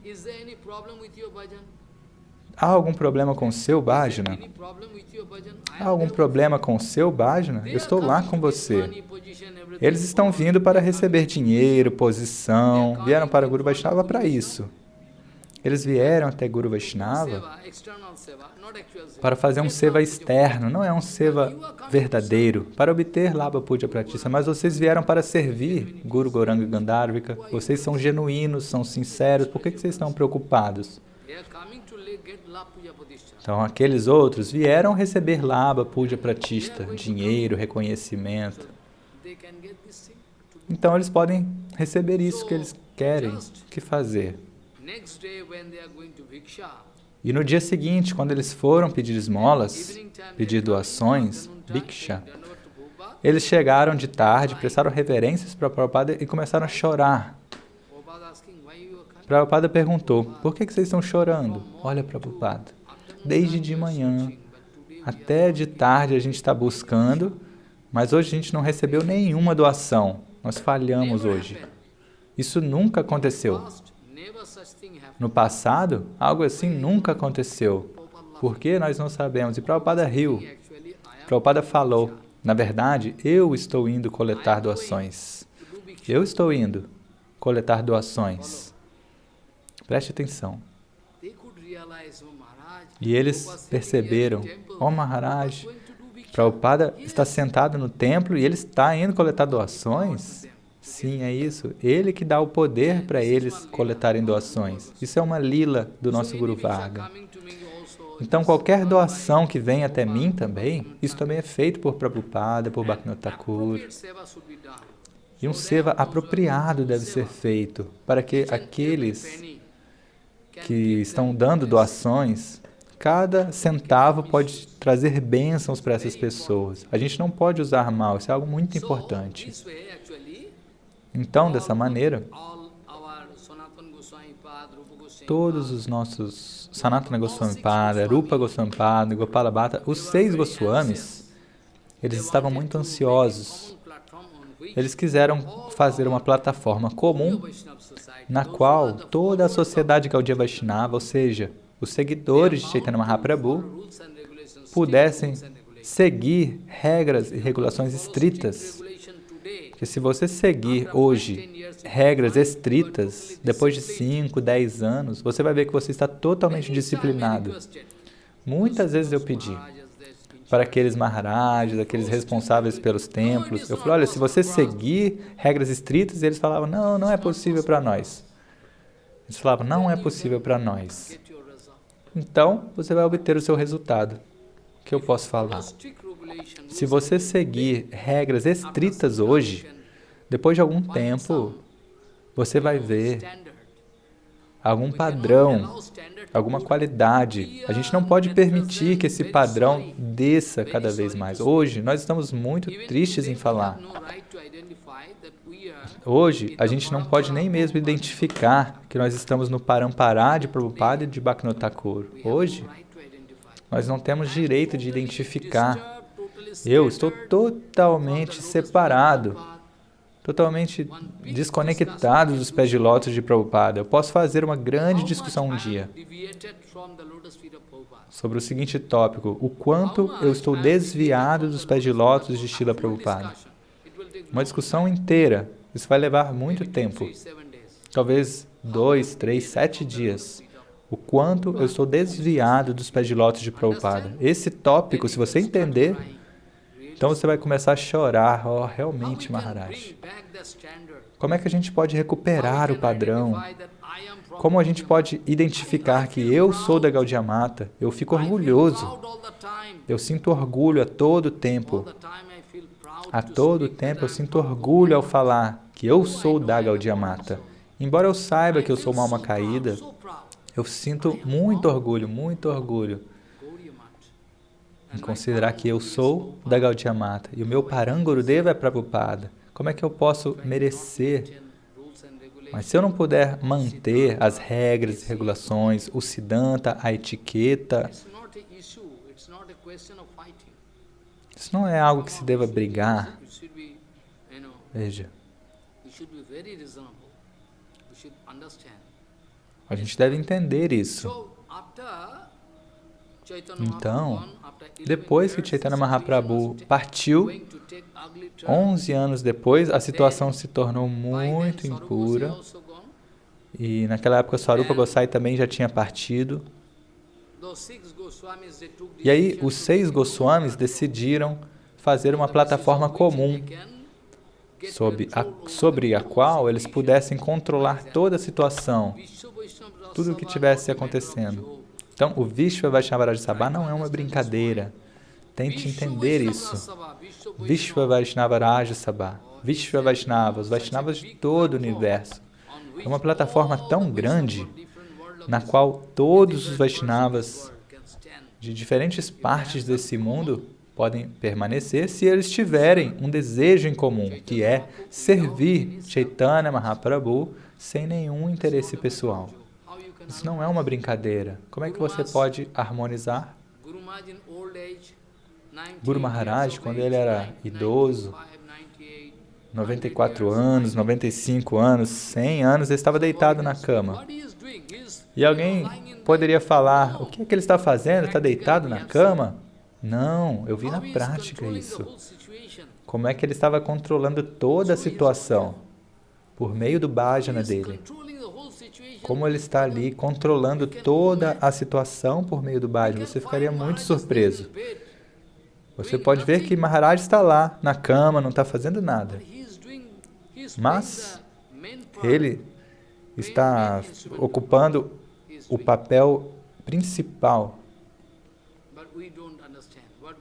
Há algum problema com o seu bhajana? Há algum problema com o seu bhajana? Eu estou lá com você. Eles estão vindo para receber dinheiro, posição, vieram para Guru Vaishnava para isso. Eles vieram até Guru Vaishnava para fazer um seva externo, não é um seva verdadeiro, para obter Labha Puja Pratista, mas vocês vieram para servir Guru Gauranga Gandharvika, vocês são genuínos, são sinceros, por que vocês estão preocupados? Então, aqueles outros vieram receber Labha Puja Pratista, dinheiro, reconhecimento. Então, eles podem receber isso que eles querem. O que fazer? E no dia seguinte, quando eles foram pedir esmolas, pedir doações, Bhiksha, eles chegaram de tarde, prestaram reverências para Prabhupada e começaram a chorar. Prabhupada perguntou, por que vocês estão chorando? Olha, Prabhupada, desde de manhã até de tarde a gente está buscando, mas hoje a gente não recebeu nenhuma doação. Nós falhamos hoje. Isso nunca aconteceu. No passado, algo assim nunca aconteceu. Por que nós não sabemos? E Prabhupada riu. Prabhupada falou, na verdade, eu estou indo coletar doações. Eu estou indo coletar doações. Preste atenção. E eles perceberam, Maharaj, Prabhupada está sentado no templo e ele está indo coletar doações? Sim, é isso. Ele que dá o poder para eles coletarem doações. Isso é uma lila do nosso Guru Varga. Então, qualquer doação que vem até mim também, isso também é feito por Prabhupada, por Bhaktivinoda Thakur. E um seva apropriado deve ser feito para que aqueles que estão dando doações, cada centavo pode trazer bênçãos para essas pessoas. A gente não pode usar mal, isso é algo muito importante. Então, dessa maneira, todos os nossos Sanatana Goswami Pada, Rupa Goswami Pada, Gopala Bhatta, os 6 Goswamis, eles estavam muito ansiosos. Eles quiseram fazer uma plataforma comum na qual toda a sociedade Gaudiya Vaishnava, ou seja, os seguidores de Chaitanya Mahaprabhu, pudessem seguir regras e regulações estritas. Porque se você seguir hoje regras estritas, depois de 5, 10 anos, você vai ver que você está totalmente disciplinado. Muitas vezes eu pedi para aqueles Maharajas, aqueles responsáveis pelos templos, eu falei, olha, se você seguir regras estritas, eles falavam, não, não é possível para nós. Eles falavam, não é possível para nós. Então, você vai obter o seu resultado. O que eu posso falar? Se você seguir regras estritas hoje, depois de algum tempo, você vai ver algum padrão, alguma qualidade. A gente não pode permitir que esse padrão desça cada vez mais. Hoje, nós estamos muito tristes em falar. Hoje, a gente não pode nem mesmo identificar que nós estamos no Parampará de Prabhupada e de Bhaktivinoda Thakur. Hoje, nós não temos direito de identificar. Eu estou totalmente separado, totalmente desconectado dos pés de lótus de Prabhupada. Eu posso fazer uma grande discussão um dia sobre o seguinte tópico, o quanto eu estou desviado dos pés de lótus de Srila Prabhupada. Uma discussão inteira. Isso vai levar muito tempo. Talvez 2, 3, 7 dias. O quanto eu estou desviado dos pés de lótus de Prabhupada. Esse tópico, se você entender, então você vai começar a chorar. Oh, realmente, Maharaj. Como é que a gente pode recuperar o padrão? Como a gente pode identificar que eu sou da Gaudiya Mata? Eu fico orgulhoso. Eu sinto orgulho a todo tempo. A todo tempo eu sinto orgulho ao falar que eu sou da Gaudiya Mata. Embora eu saiba que eu sou uma alma caída, eu sinto muito orgulho em considerar que eu sou da Gaudiya Mata. E o meu Parangurudeva é Prabhupada. Como é que eu posso merecer? Mas se eu não puder manter as regras e regulações, o Siddhanta, a etiqueta, isso não é algo que se deva brigar. Veja. A gente deve entender isso. Então, depois que Chaitanya Mahaprabhu partiu, 11 anos depois, a situação se tornou muito impura. E naquela época, Swarupa Gosai também já tinha partido. E aí, os 6 Goswamis decidiram fazer uma plataforma comum sobre a qual eles pudessem controlar toda a situação, tudo o que estivesse acontecendo. Então, o Vishva Vaishnava Rajya Sabha não é uma brincadeira. Tente entender isso. Vishva Vaishnava Rajya Sabha, Vishva Vaishnavas, Vaishnavas de todo o universo. É uma plataforma tão grande na qual todos os Vaishnavas de diferentes partes desse mundo podem permanecer se eles tiverem um desejo em comum, que é servir Chaitanya Mahaprabhu sem nenhum interesse pessoal. Isso não é uma brincadeira. Como é que você pode harmonizar? Guru Maharaj, quando ele era idoso, 94 anos, 95 anos, 100 anos, ele estava deitado na cama. E alguém poderia falar, o que é que ele está fazendo? Está deitado na cama? Não, eu vi na prática isso. Como é que ele estava controlando toda a situação por meio do bhajana dele. Como ele está ali controlando toda a situação por meio do bhajana, você ficaria muito surpreso. Você pode ver que Maharaj está lá, na cama, não está fazendo nada. Mas ele está ocupando o papel principal.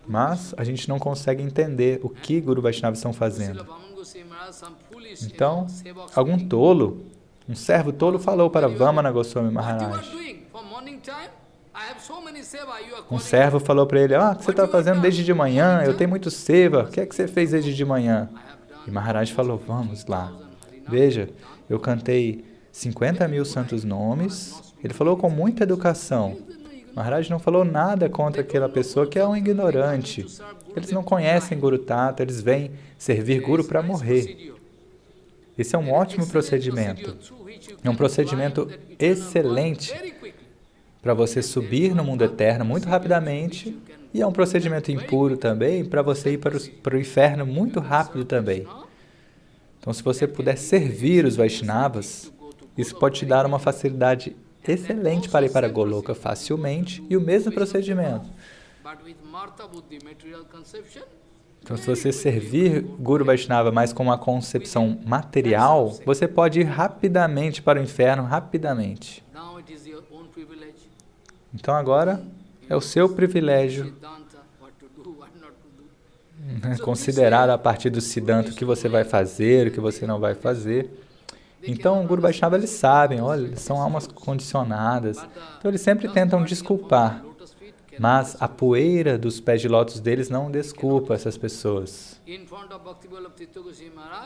Mas a gente não consegue entender o que Guru Vaishnavas estão fazendo. Então, algum tolo, um servo tolo falou para Vamana Goswami Maharaj. Um servo falou para ele, o que você está fazendo desde de manhã? Eu tenho muito seva, o que é que você fez desde de manhã? E Maharaj falou, vamos lá. Veja, eu cantei 50.000 santos nomes. Ele falou com muita educação. Maharaj não falou nada contra aquela pessoa que é um ignorante. Eles não conhecem Guru Tata, eles vêm servir Guru para morrer. Esse é um ótimo procedimento. É um procedimento excelente para você subir no mundo eterno muito rapidamente, e é um procedimento impuro também para você ir para o inferno muito rápido também. Então, se você puder servir os Vaishnavas, isso pode te dar uma facilidade excelente para ir para Goloka facilmente, e o mesmo procedimento. Então, se você servir Guru Vaishnava mais com uma concepção material, você pode ir rapidamente para o inferno, rapidamente. Então, agora é o seu privilégio considerar a partir do Siddhanta o que você vai fazer, o que você não vai fazer. Então, o Guru Vaishnava, eles sabem, olha, eles são almas condicionadas. Então, eles sempre tentam desculpar. Mas a poeira dos pés de lótus deles não desculpa essas pessoas.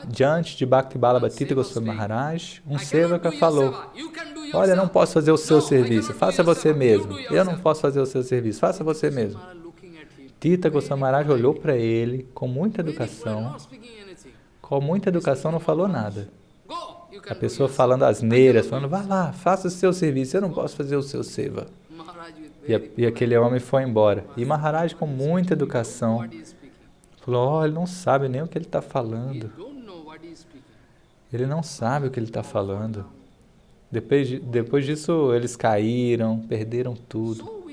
Diante de Bhakti Vallabha Tirtha Goswami Maharaj, um sevaka falou, olha, eu não posso fazer o seu serviço, faça você mesmo. Eu não posso fazer o seu serviço, faça você mesmo. Tirtha Goswami Maharaj olhou para ele com muita educação. Com muita educação, não falou nada. A pessoa falando asneiras, falando, vá lá, faça o seu serviço, eu não posso fazer o seu seva. E aquele homem foi embora. E Maharaj, com muita educação, falou, olha, ele não sabe nem o que ele está falando. Ele não sabe o que ele está falando. Depois disso, eles caíram, perderam tudo.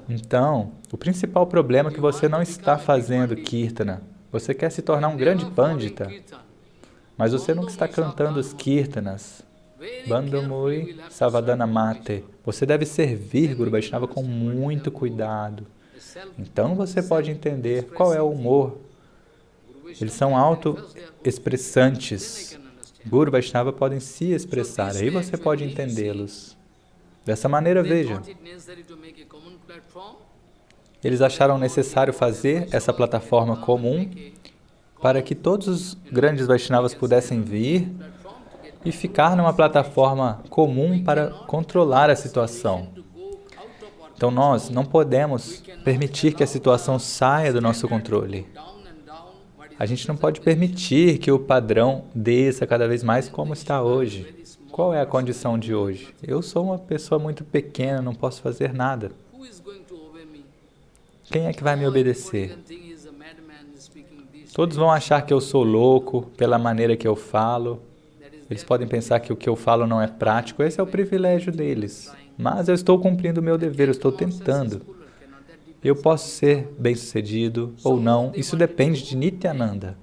Então, o principal problema é que você não está fazendo Kirtana. Você quer se tornar um grande Pandita, mas você nunca está cantando os Kirtanas. Bandhamui Savadana Mate. Você deve servir Guru Vaishnava com muito cuidado. Então você pode entender qual é o humor. Eles são auto-expressantes. Guru Vaishnava podem se expressar, aí você pode entendê-los. Dessa maneira, veja. Eles acharam necessário fazer essa plataforma comum para que todos os grandes Vaishnavas pudessem vir e ficar numa plataforma comum para controlar a situação. Então nós não podemos permitir que a situação saia do nosso controle. A gente não pode permitir que o padrão desça cada vez mais como está hoje. Qual é a condição de hoje? Eu sou uma pessoa muito pequena, não posso fazer nada. Quem é que vai me obedecer? Todos vão achar que eu sou louco pela maneira que eu falo. Eles podem pensar que o que eu falo não é prático. Esse é o privilégio deles. Mas eu estou cumprindo o meu dever, eu estou tentando. Eu posso ser bem-sucedido ou não. Isso depende de Nityananda.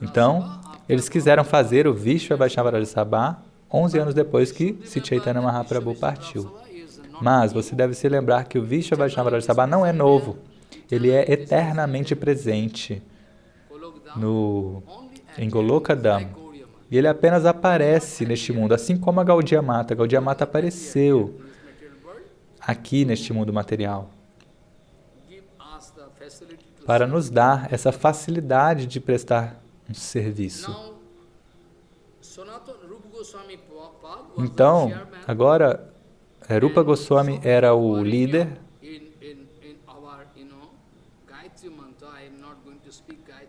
Então, eles quiseram fazer o Vishwa Vaishnava Raja Sabha 11 anos depois que Sri Chaitanya Mahaprabhu partiu. Mas você deve se lembrar que o Vishwa Vaishnava Raja Sabha não é novo. Ele é eternamente presente em Golokadam. E ele apenas aparece neste mundo, assim como a Gaudiya Mata. A Gaudiya Mata apareceu aqui neste mundo material para nos dar essa facilidade de prestar um serviço. Então, agora, Rupa Goswami era o líder.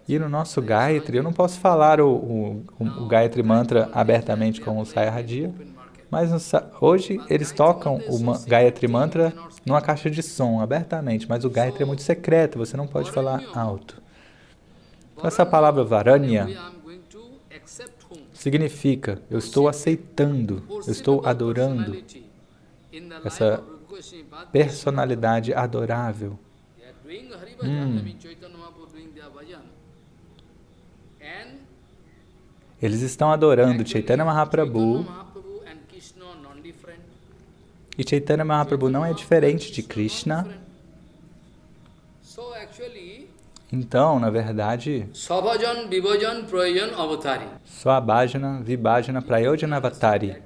E no nosso Gayatri, eu não posso falar o Gayatri Mantra abertamente com o Sayaradia, mas hoje eles tocam o Gayatri Mantra numa caixa de som, abertamente, mas o Gayatri é muito secreto, você não pode falar alto. Então, essa palavra Varanya significa, eu estou aceitando, eu estou adorando essa personalidade adorável doing Hari Bhajan, I mean Chaitanya Mahaprabhu doing their bhajan. And Eles estão adorando Chaitanya Mahaprabhu, Mahaprabhu and Krishna are non-different. e Chaitanya Mahaprabhu não é diferente de Krishna. So actually, Então, na verdade, Sabhajan, Vibhajan, Prayojan, Avatari. Swabhajana, Vibhajana, Prayojana Avatari.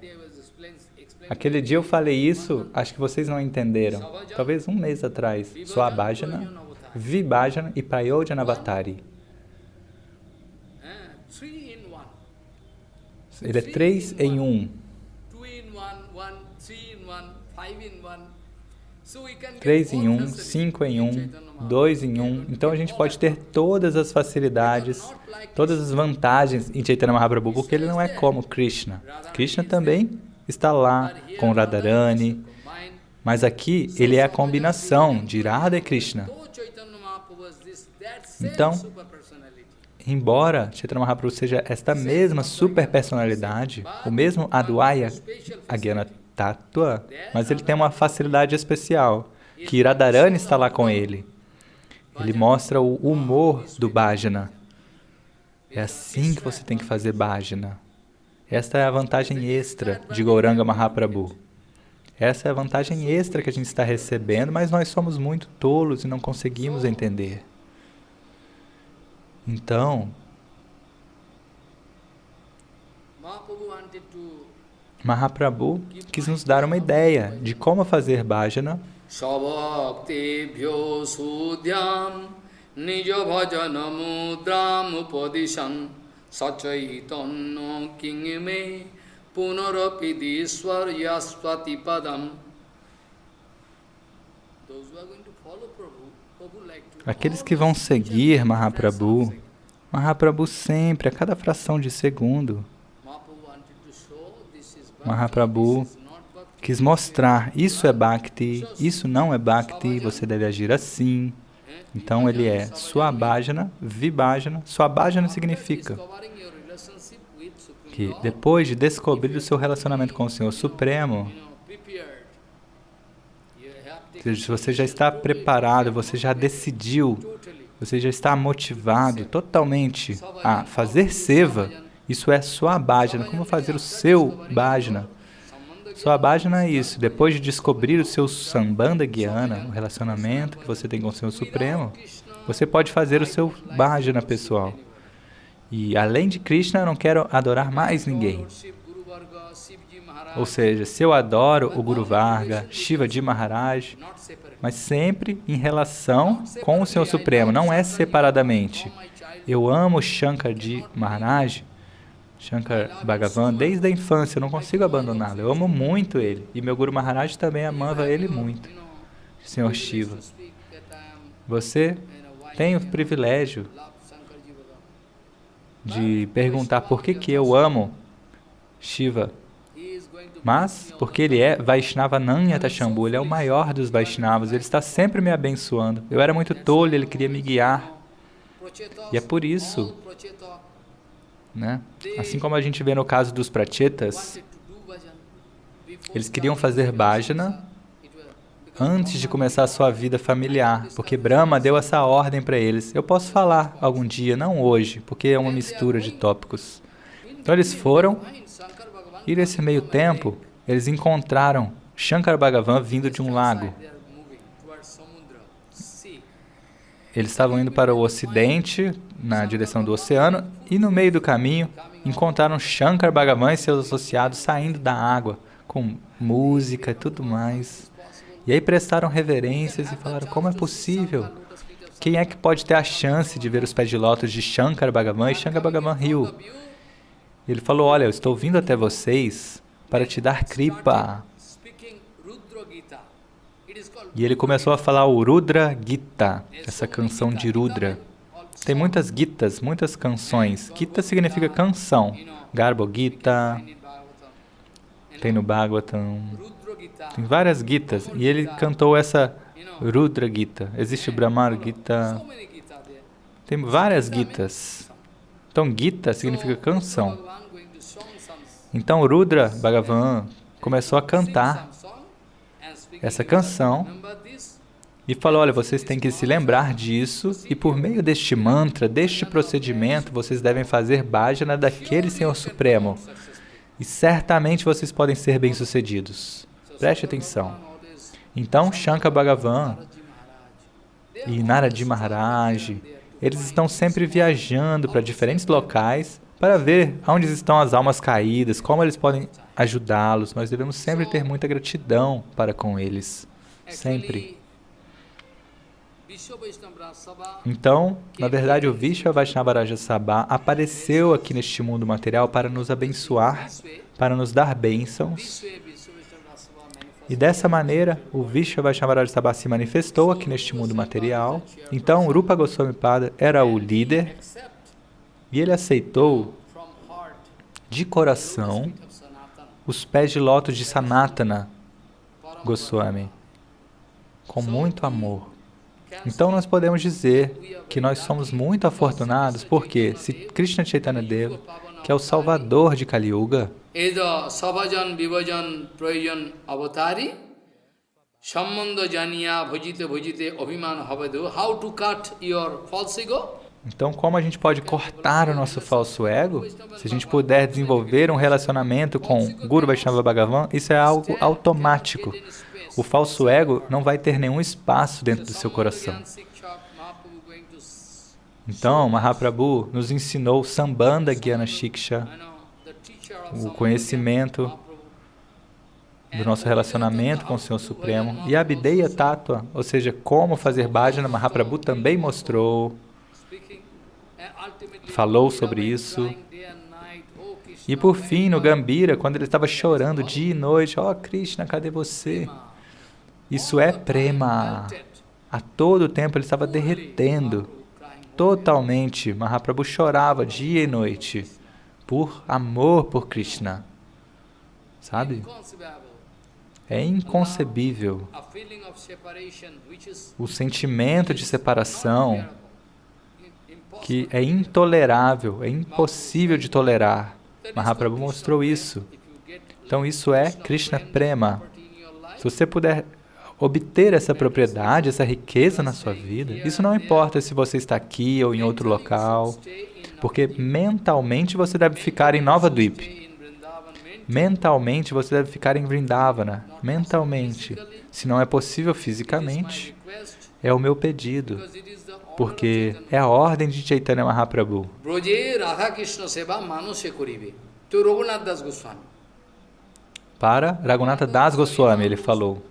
Aquele dia eu falei isso, acho que vocês não entenderam. Talvez um mês atrás. Swabhajana, Vibhajana e Prayojana Avatari. Ele é 3 em 1. 3 em 1, 5 em 1, 2 em 1. Então a gente pode ter todas as facilidades, todas as vantagens em Chaitanya Mahaprabhu, porque ele não é como Krishna. Krishna também está lá com Radharani, mas aqui ele é a combinação de Radha e Krishna. Então, embora Chaitanya Mahaprabhu seja esta mesma super personalidade, o mesmo Advaya Agyana Tattva, mas ele tem uma facilidade especial, que Radharani está lá com ele. Ele mostra o humor do bhajana. É assim que você tem que fazer bhajana. Esta é a vantagem extra de Gauranga Mahaprabhu. Essa é a vantagem extra que a gente está recebendo, mas nós somos muito tolos e não conseguimos entender. Então, Mahaprabhu quis nos dar uma ideia de como fazer bhajana. Sabhaktebhyo sudhyam nijo bhajana mudram upadishan sachaitanno kingme punarapidiswar yaswati padam. Aqueles que vão seguir Mahaprabhu, Mahaprabhu sempre, a cada fração de segundo, Mahaprabhu quis mostrar, isso é Bhakti, isso não é Bhakti, você deve agir assim. Então ele é Swabhajana, Vibhajana. Swabhajana significa que depois de descobrir o seu relacionamento com o Senhor Supremo, se você já está preparado, você já decidiu, você já está motivado totalmente a fazer seva, isso é Swabhajana, como fazer o seu bhajana. Swabhajana é isso, depois de descobrir o seu Sambandha Gyana, o relacionamento que você tem com o Senhor Supremo, você pode fazer o seu bhajana pessoal. E além de Krishna, eu não quero adorar mais ninguém. Ou seja, se eu adoro o Guru Varga, Shivaji Maharaj, mas sempre em relação com o Senhor Supremo, não é separadamente. Eu amo Shankarji Maharaj, Shankar Bhagavan, desde a infância, eu não consigo abandoná-lo, eu amo muito ele. E meu Guru Maharaj também amava ele muito, Senhor Shiva. Você tem o privilégio de perguntar por que eu amo Shiva, mas porque ele é Vaishnava Nanyata Shambhu, ele é o maior dos Vaishnavas, ele está sempre me abençoando. Eu era muito tolo, ele queria me guiar. E é por isso, né? Assim como a gente vê no caso dos Prachetas, eles queriam fazer bhajana antes de começar a sua vida familiar, porque Brahma deu essa ordem para eles. Eu posso falar algum dia, não hoje, porque é uma mistura de tópicos. Então eles foram, e nesse meio tempo, eles encontraram Shankar Bhagavan vindo de um lago. Eles estavam indo para o ocidente, na direção do oceano, e no meio do caminho, encontraram Shankar Bhagavan e seus associados saindo da água, com música e tudo mais. E aí prestaram reverências e falaram, como é possível? Quem é que pode ter a chance de ver os pés de lótus de Shankar Bhagavan? E Shankar Bhagavan riu. Ele falou, olha, eu estou vindo até vocês para te dar kripa. E ele começou a falar o Rudra Gita, essa canção de Rudra. Tem muitas Gitas, muitas canções. Gita significa canção. Garbha Gita, tem no Bhagavatam, tem várias Gitas. E ele cantou essa Rudra Gita. Existe Brahmar Gita, tem várias Gitas. Então Gita significa canção. Então Rudra Bhagavan começou a cantar essa canção e falou, olha, vocês têm que se lembrar disso e por meio deste mantra, deste procedimento, vocês devem fazer bhajana daquele Senhor Supremo. E certamente vocês podem ser bem-sucedidos. Preste atenção. Então, Shankar Bhagavan e Narad Maharaj, eles estão sempre viajando para diferentes locais para ver onde estão as almas caídas, como eles podem ajudá-los. Nós devemos sempre ter muita gratidão para com eles. Sempre. Então, na verdade, o Vishwa Vaishnava Raja Sabha apareceu aqui neste mundo material para nos abençoar, para nos dar bênçãos. E dessa maneira, o Vishwa Vaishnava Raja Sabha se manifestou aqui neste mundo material. Então, Rupa Goswami Pada era o líder e ele aceitou de coração os pés de lótus de Sanatana Goswami, com muito amor. Então nós podemos dizer que nós somos muito afortunados, porque se Krishna Chaitanya Deva, que é o salvador de Kali Yuga, então como a gente pode cortar o nosso falso ego? Se a gente puder desenvolver um relacionamento com Guru Vaishnava Bhagavan, isso é algo automático. O falso ego não vai ter nenhum espaço dentro do seu coração. Então, Mahaprabhu nos ensinou Sambandha Gyana Shiksha, o conhecimento do nosso relacionamento com o Senhor Supremo. E a Abhideya Tattva, ou seja, como fazer bhajana, Mahaprabhu também mostrou, falou sobre isso. E por fim, no Gambhira, quando ele estava chorando dia e noite, ó Krishna, cadê você? Isso é prema. A todo tempo ele estava derretendo. Totalmente. Mahaprabhu chorava dia e noite por amor por Krishna. Sabe? É inconcebível. O sentimento de separação que é intolerável, é impossível de tolerar. Mahaprabhu mostrou isso. Então isso é Krishna Prema. Se você puder obter essa propriedade, essa riqueza na sua vida, isso não importa se você está aqui ou em outro local, porque mentalmente você deve ficar em Nova Dvip. Mentalmente você deve ficar em Vrindavana. Mentalmente. Se não é possível fisicamente, é o meu pedido, porque é a ordem de Chaitanya Mahaprabhu. Para Raghunatha Das Goswami, ele falou.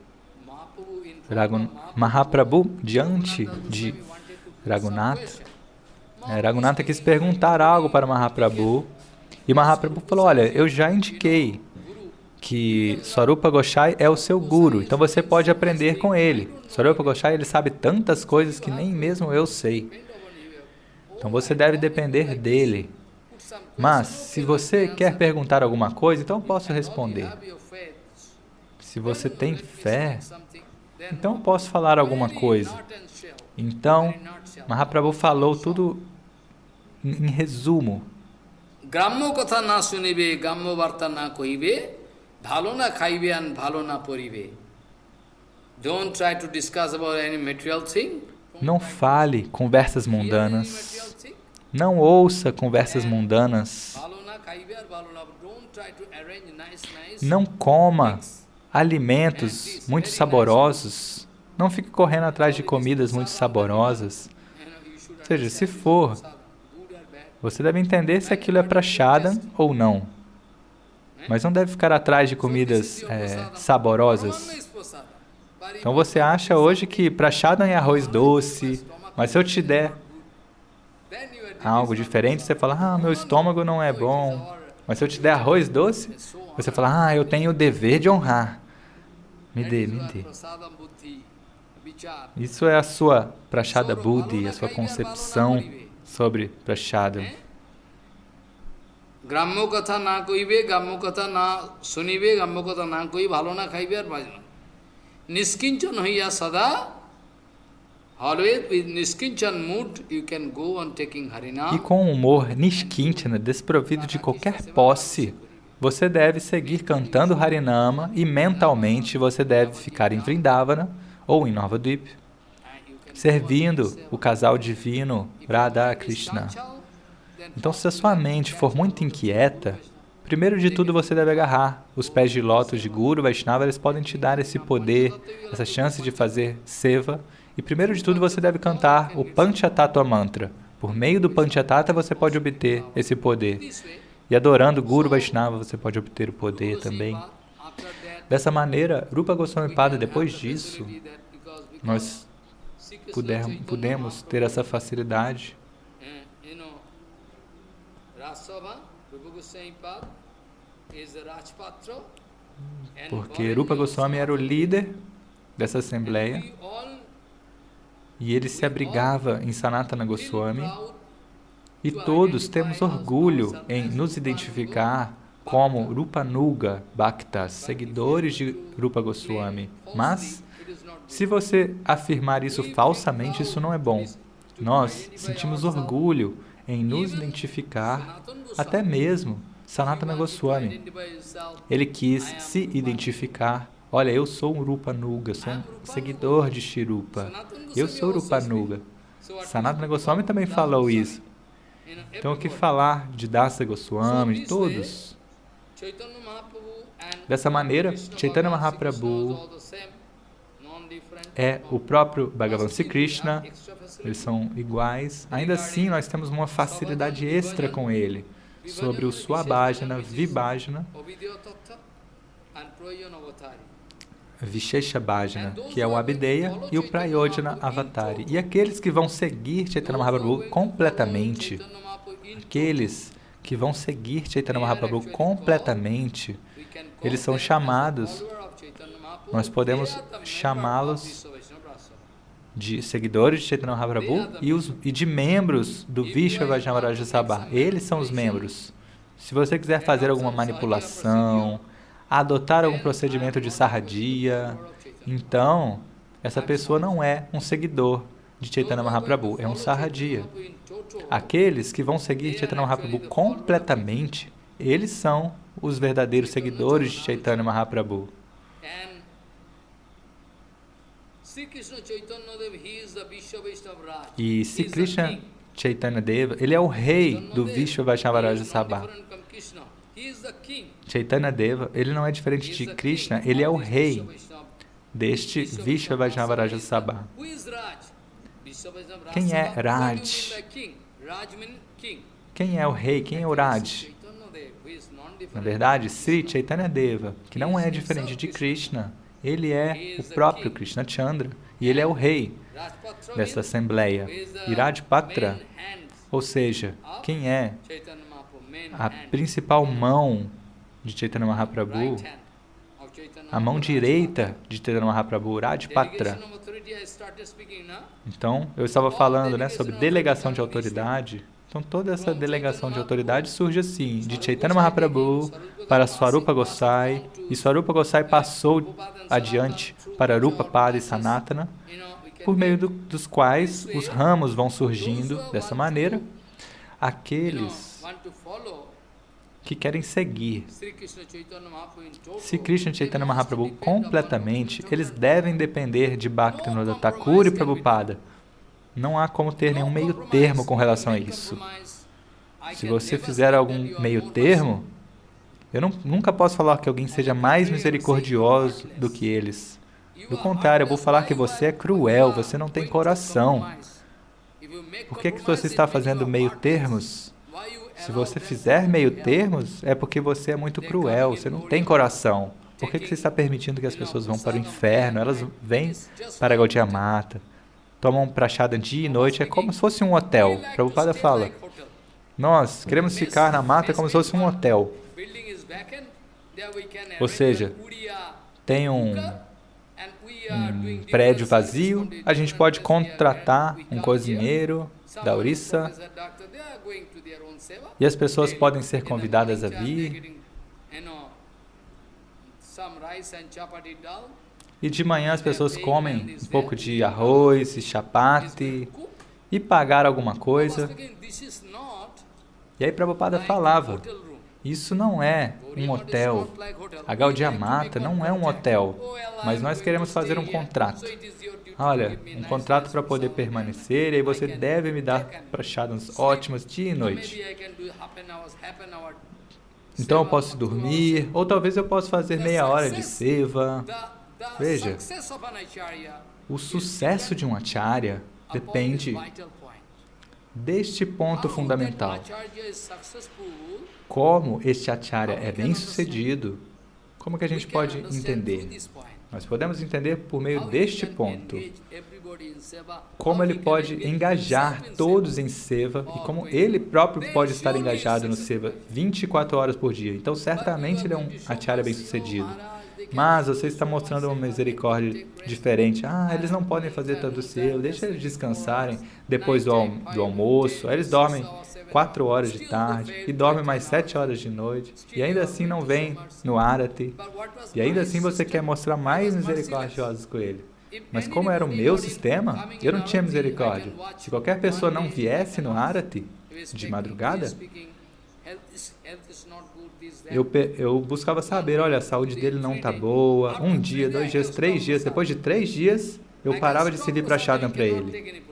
Mahaprabhu, diante de Raghunatha, Raghunatha quis perguntar algo para Mahaprabhu, e Mahaprabhu falou, olha, eu já indiquei que Swarupa Gosai é o seu guru, então você pode aprender com ele. Swarupa Gosai, ele sabe tantas coisas que nem mesmo eu sei. Então você deve depender dele. Mas, se você quer perguntar alguma coisa, então eu posso responder. Se você tem fé, então eu posso falar alguma coisa. Então, Mahaprabhu falou tudo em resumo. Grammo katha na sunibe, grammo varta na kohibe, bhalo na khaibe and bhalo na poribe. Don't try to discuss about any material thing. Não fale conversas mundanas. Não ouça conversas mundanas. Não coma alimentos muito saborosos. Não fique correndo atrás de comidas muito saborosas. Ou seja, se for, você deve entender se aquilo é prashadam ou não. Mas não deve ficar atrás de comidas saborosas. Então você acha hoje que prashadam é arroz doce, mas se eu te der algo diferente, você fala, meu estômago não é bom. Mas se eu te der arroz doce, você fala, eu tenho o dever de honrar. Me dê, me dê. Isso é a sua prashada buddhi, a sua concepção sobre prashadam. Grammo katha na koibe, grammo katha na sunibe, grammo katha na koi bhalo na khaibe ar bhajana. Niskinchan hoiya sada. Always with Niskinchan mood, you can go on taking Harinam. E com um humor Niskinchana, desprovido de qualquer posse, você deve seguir cantando Harinama e mentalmente você deve ficar em Vrindavana ou em Nova Dvip. servindo o casal divino Radha Krishna. Então, se a sua mente for muito inquieta, primeiro de tudo você deve agarrar os pés de lótus de Guru, Vaishnava, eles podem te dar esse poder, essa chance de fazer seva. E primeiro de tudo você deve cantar o Panchatattva Mantra. Por meio do Panchatattva você pode obter esse poder. E adorando Guru Vaishnava você pode obter o poder também. Dessa maneira, Rupa Goswami Pada, depois disso, nós pudemos ter essa facilidade. Porque Rupa Goswami era o líder dessa assembleia e ele se abrigava em Sanatana Goswami e todos temos orgulho em nos identificar como Rupanuga Bhaktas, seguidores de Rupa Goswami. Mas, se você afirmar isso falsamente, isso não é bom. Nós sentimos orgulho em nos identificar, até mesmo Sanatana Goswami. Ele quis se identificar. Olha, eu sou um Rupanuga, sou um seguidor de Shri Rupa. Eu sou Rupanuga. Sanatana Goswami também falou isso. Então, o que falar de Dasa Goswami, de todos? Dessa maneira, Chaitanya Mahaprabhu é o próprio Bhagavan Sri Krishna, eles são iguais. Ainda assim, nós temos uma facilidade extra com ele, sobre o Swabhajana, Vibhajana, Vishesha Bhajana, que é o Abhideya, e o Prayojana Avatari. E aqueles que vão seguir Chaitanya Mahaprabhu completamente, eles são chamados, nós podemos chamá-los de seguidores de Chaitanya Mahaprabhu e de membros do Vishva Vaishnavaraja Sabha. Eles são os membros. Se você quiser fazer alguma manipulação, adotar algum procedimento de sarradia, então essa pessoa não é um seguidor de Chaitanya Mahaprabhu, é um sarradia. Aqueles que vão seguir Chaitanya Mahaprabhu completamente, eles são os verdadeiros seguidores de Chaitanya Mahaprabhu. E Sri Krishna Chaitanya Deva, ele é o rei do Vishva Vaishnavaraja Sabha. Chaitanya Deva, ele não é diferente de Krishna, ele é o rei deste Vishva Vaishnavaraja Sabha. Quem é Raj? Quem é o rei? Quem é o Raj? Na verdade, Sri Chaitanya Deva, que não é diferente de Krishna, ele é o próprio Krishna Chandra e ele é o rei dessa assembleia. E Rajpatra, ou seja, quem é a principal mão de Chaitanya Mahaprabhu, a mão direita de Chaitanya Mahaprabhu, Rajpatra. Então, eu estava falando, sobre delegação de autoridade. Então, toda essa delegação de autoridade surge assim, de Chaitanya Mahaprabhu para Swarupa Gosai, e Swarupa Gosai passou adiante para Rupa, Pada e Sanatana, por meio dos quais os ramos vão surgindo dessa maneira. Aqueles que querem seguir Sri Krishna Chaitanya Mahaprabhu completamente, eles devem depender de Bhaktivinoda Thakur e Prabhupada. Não há como ter nenhum meio termo com relação a isso. Se você fizer algum meio termo, eu nunca posso falar que alguém seja mais misericordioso do que eles. Do contrário, eu vou falar que você é cruel, você não tem coração. Por que você está fazendo meio termos? Se você fizer meio termos, é porque você é muito cruel, você não tem coração. Por que você está permitindo que as pessoas vão para o inferno? Elas vêm para Gaudiya Mata, tomam prachada dia e noite, é como se fosse um hotel. Prabhupada fala, nós queremos ficar na mata como se fosse um hotel. Ou seja, tem um prédio vazio, a gente pode contratar um cozinheiro da Orissa e as pessoas podem ser convidadas a vir. E de manhã as pessoas comem um pouco de arroz e chapati e pagar alguma coisa. E aí Prabhupada falava, isso não é um hotel. A Gaudiya Mata não é um hotel, mas nós queremos fazer um contrato. olha, um contrato para poder permanecer, e aí você deve me dar prachadas ótimas dia e noite. Então eu posso dormir, ou talvez eu possa fazer meia hora de seva. Veja, o sucesso de um acharya depende deste ponto fundamental. Como este acharya é bem-sucedido, como que a gente pode entender? Nós podemos entender por meio deste ponto. Como ele pode engajar todos em seva e como ele próprio pode estar engajado no seva 24 horas por dia. Então, certamente ele é um acharya bem-sucedido. Mas você está mostrando uma misericórdia diferente. Eles não podem fazer tanto seva, deixa eles descansarem depois do almoço. Aí eles dormem 4 horas de tarde e dormem mais 7 horas de noite. E ainda assim não vem no Arati. E ainda assim você quer mostrar mais misericordiosos com ele. Mas como era o meu sistema, eu não tinha misericórdia. Se qualquer pessoa não viesse no Arati de madrugada, eu buscava saber, olha, a saúde dele não está boa, 1 dia, 2 dias, 3 dias. Depois de 3 dias, eu parava de servir prashadam para ele.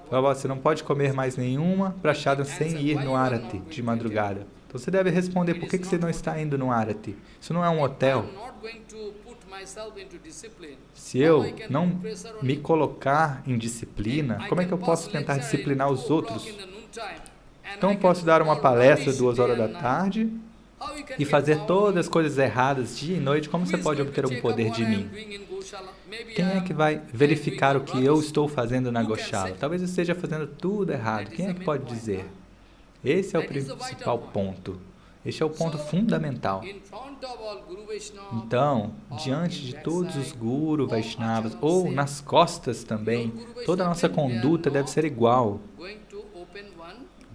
Falava, você não pode comer mais nenhuma prashadam sem ir no Arati de madrugada. Então você deve responder, por que você não está indo no Arati? Isso não é um hotel. Se eu não me colocar em disciplina, como é que eu posso tentar disciplinar os outros? Então eu posso dar uma palestra 2 horas da tarde e fazer todas as coisas erradas dia e noite. Como você pode obter algum poder de mim? Quem é que vai verificar o que eu estou fazendo na Goshala? Talvez eu esteja fazendo tudo errado. Quem é que pode dizer? Esse é o principal ponto. Este é o ponto fundamental. Então, diante de todos os Guru Vaishnavas, ou nas costas também, toda a nossa conduta deve ser igual.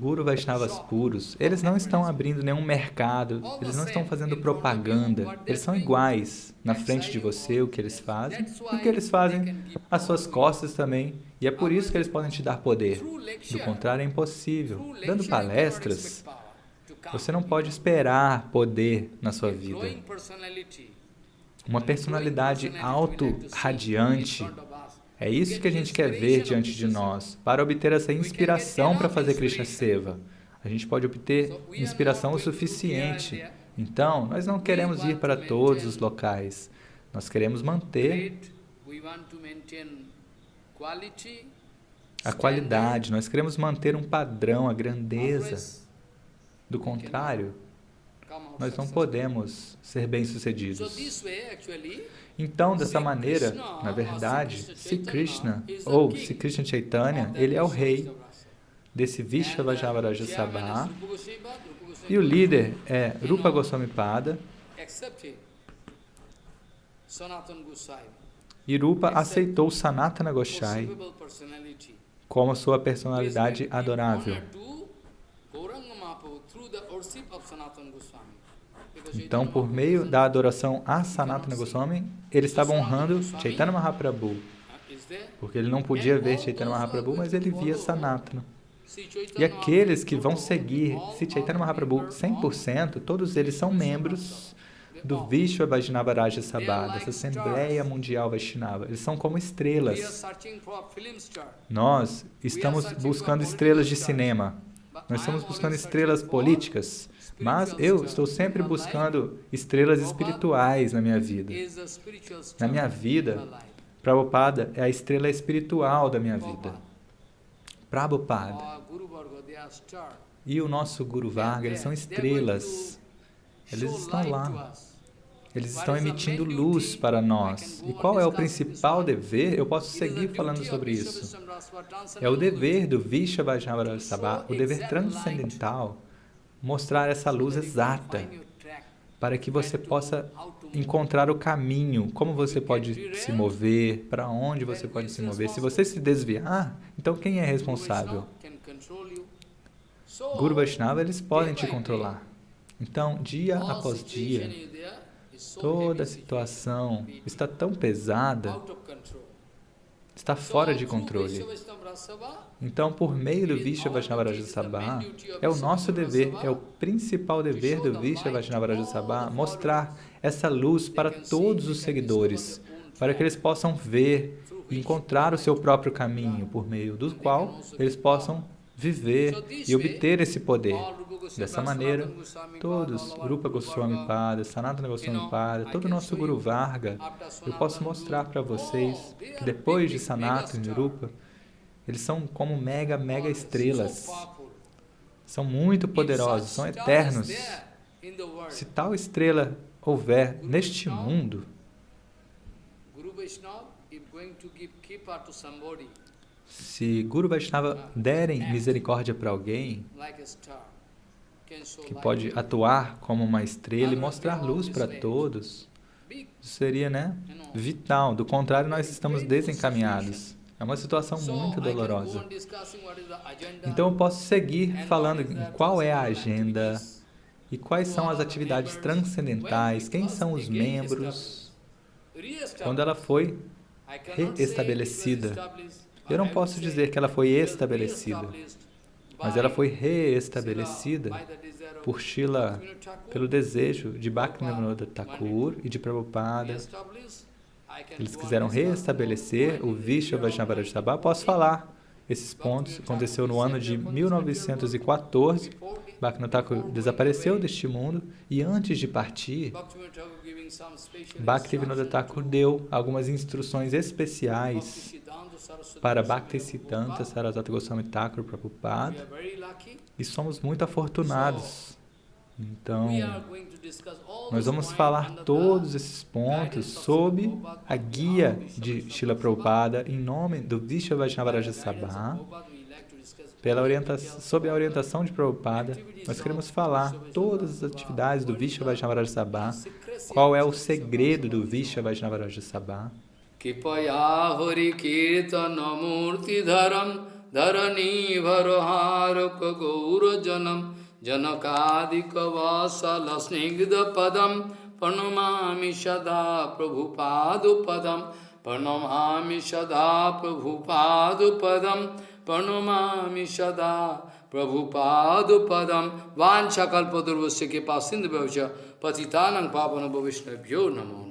Guru Vaishnavas puros, eles não estão abrindo nenhum mercado, eles não estão fazendo propaganda, eles são iguais na frente de você, o que eles fazem, e o que eles fazem às suas costas também, e é por isso que eles podem te dar poder. Do contrário, é impossível. Dando palestras, você não pode esperar poder na sua vida. Uma personalidade auto-radiante, é isso que a gente quer ver diante de nós, para obter essa inspiração para fazer Krishna Seva. A gente pode obter inspiração o suficiente. Então, nós não queremos ir para todos os locais. Nós queremos manter a qualidade, nós queremos manter um padrão, a grandeza. Do contrário, nós não podemos ser bem-sucedidos. Então, dessa maneira, na verdade, Sri Krishna, ou Sri Krishna Chaitanya, ele é o rei desse Vishvavajavaraja Sabha, e o líder é Rupa Goswami Pada, e Rupa aceitou Sanatana Gosai como sua personalidade adorável. Então, por meio da adoração a Sanatana Goswami, ele estava honrando Chaitanya Mahaprabhu, porque ele não podia ver Chaitanya Mahaprabhu, mas ele via Sanatana. E aqueles que vão seguir Chaitanya Mahaprabhu 100%, todos eles são membros do Vishwa Vaishnavaraja Sabha, dessa Assembleia Mundial Vaishnava. Eles são como estrelas. Nós estamos buscando estrelas de cinema. Nós estamos buscando estrelas políticas. Mas eu estou sempre buscando estrelas espirituais na minha vida. Na minha vida, Prabhupada é a estrela espiritual da minha vida. Prabhupada e o nosso Guru Varga, eles são estrelas. Eles estão lá. Eles estão emitindo luz para nós. E qual é o principal dever? Eu posso seguir falando sobre isso. É o dever do Vishwa Vaishnavaraja Sabha, o dever transcendental, mostrar essa luz exata para que você possa encontrar o caminho, como você pode se mover, para onde você pode se mover. Se você se desviar, então quem é responsável? Guru Vaishnava, eles podem te controlar. Então, dia após dia, toda a situação está tão pesada, está fora de controle. Então, por meio do Vishwa Vaishnavaraja Sabha, é o nosso dever, é o principal dever do Vishwa Vaishnavaraja Sabha, mostrar essa luz para todos os seguidores, para que eles possam ver e encontrar o seu próprio caminho, por meio do qual eles possam viver e obter esse poder. Dessa maneira, todos, Rupa Goswami Pada, Sanatana Goswami Pada, todo o nosso Guru Varga, eu posso mostrar para vocês que depois de Sanatana e Rupa, eles são como mega estrelas. São muito poderosos, são eternos. Se tal estrela houver neste mundo, se Guru Vaishnava derem misericórdia para alguém, que pode atuar como uma estrela e mostrar luz para todos, seria, vital. Do contrário, nós estamos desencaminhados. É uma situação muito dolorosa. Então, eu posso seguir falando em qual é a agenda e quais são as atividades transcendentais, quem são os membros, quando ela foi reestabelecida. Eu não posso dizer que ela foi estabelecida, mas ela foi reestabelecida pelo desejo de Bhaktivinoda Thakur e de Prabhupada. Eles quiseram reestabelecer o Vishwa Vaishnava Rajya Sabha. Posso falar esses pontos. Aconteceu no ano de 1914. Bhaktivinoda Thakur desapareceu deste mundo e antes de partir, Bhaktivinoda Thakur deu algumas instruções especiais para Bhaktisiddhanta Sarasvati Goswami Thakur Prabhupada, e somos muito afortunados. Então, nós vamos falar todos esses pontos sob a guia de Srila Prabhupada, em nome do Vishwa Vaishnava Rajya Sabha, sob a orientação de Prabhupada. Nós queremos falar todas as atividades do Vishwa Vaishnava Rajya Sabha, qual é o segredo do Vishwa Vaishnava Rajya Sabha. Kipaya Hari Kirtana Murti Dharam Dharani Varoharaka Gaura Janam Janakadika Vasala Snigdha Padam Pranamami Sada Prabhupadu Padam Pranamami Sada Prabhupadu Padam Pranamami Sada Prabhupadu Padam Vanchakalpadurvasya Kipasindhu Patitanang Papana Bhavishnabhyo Namo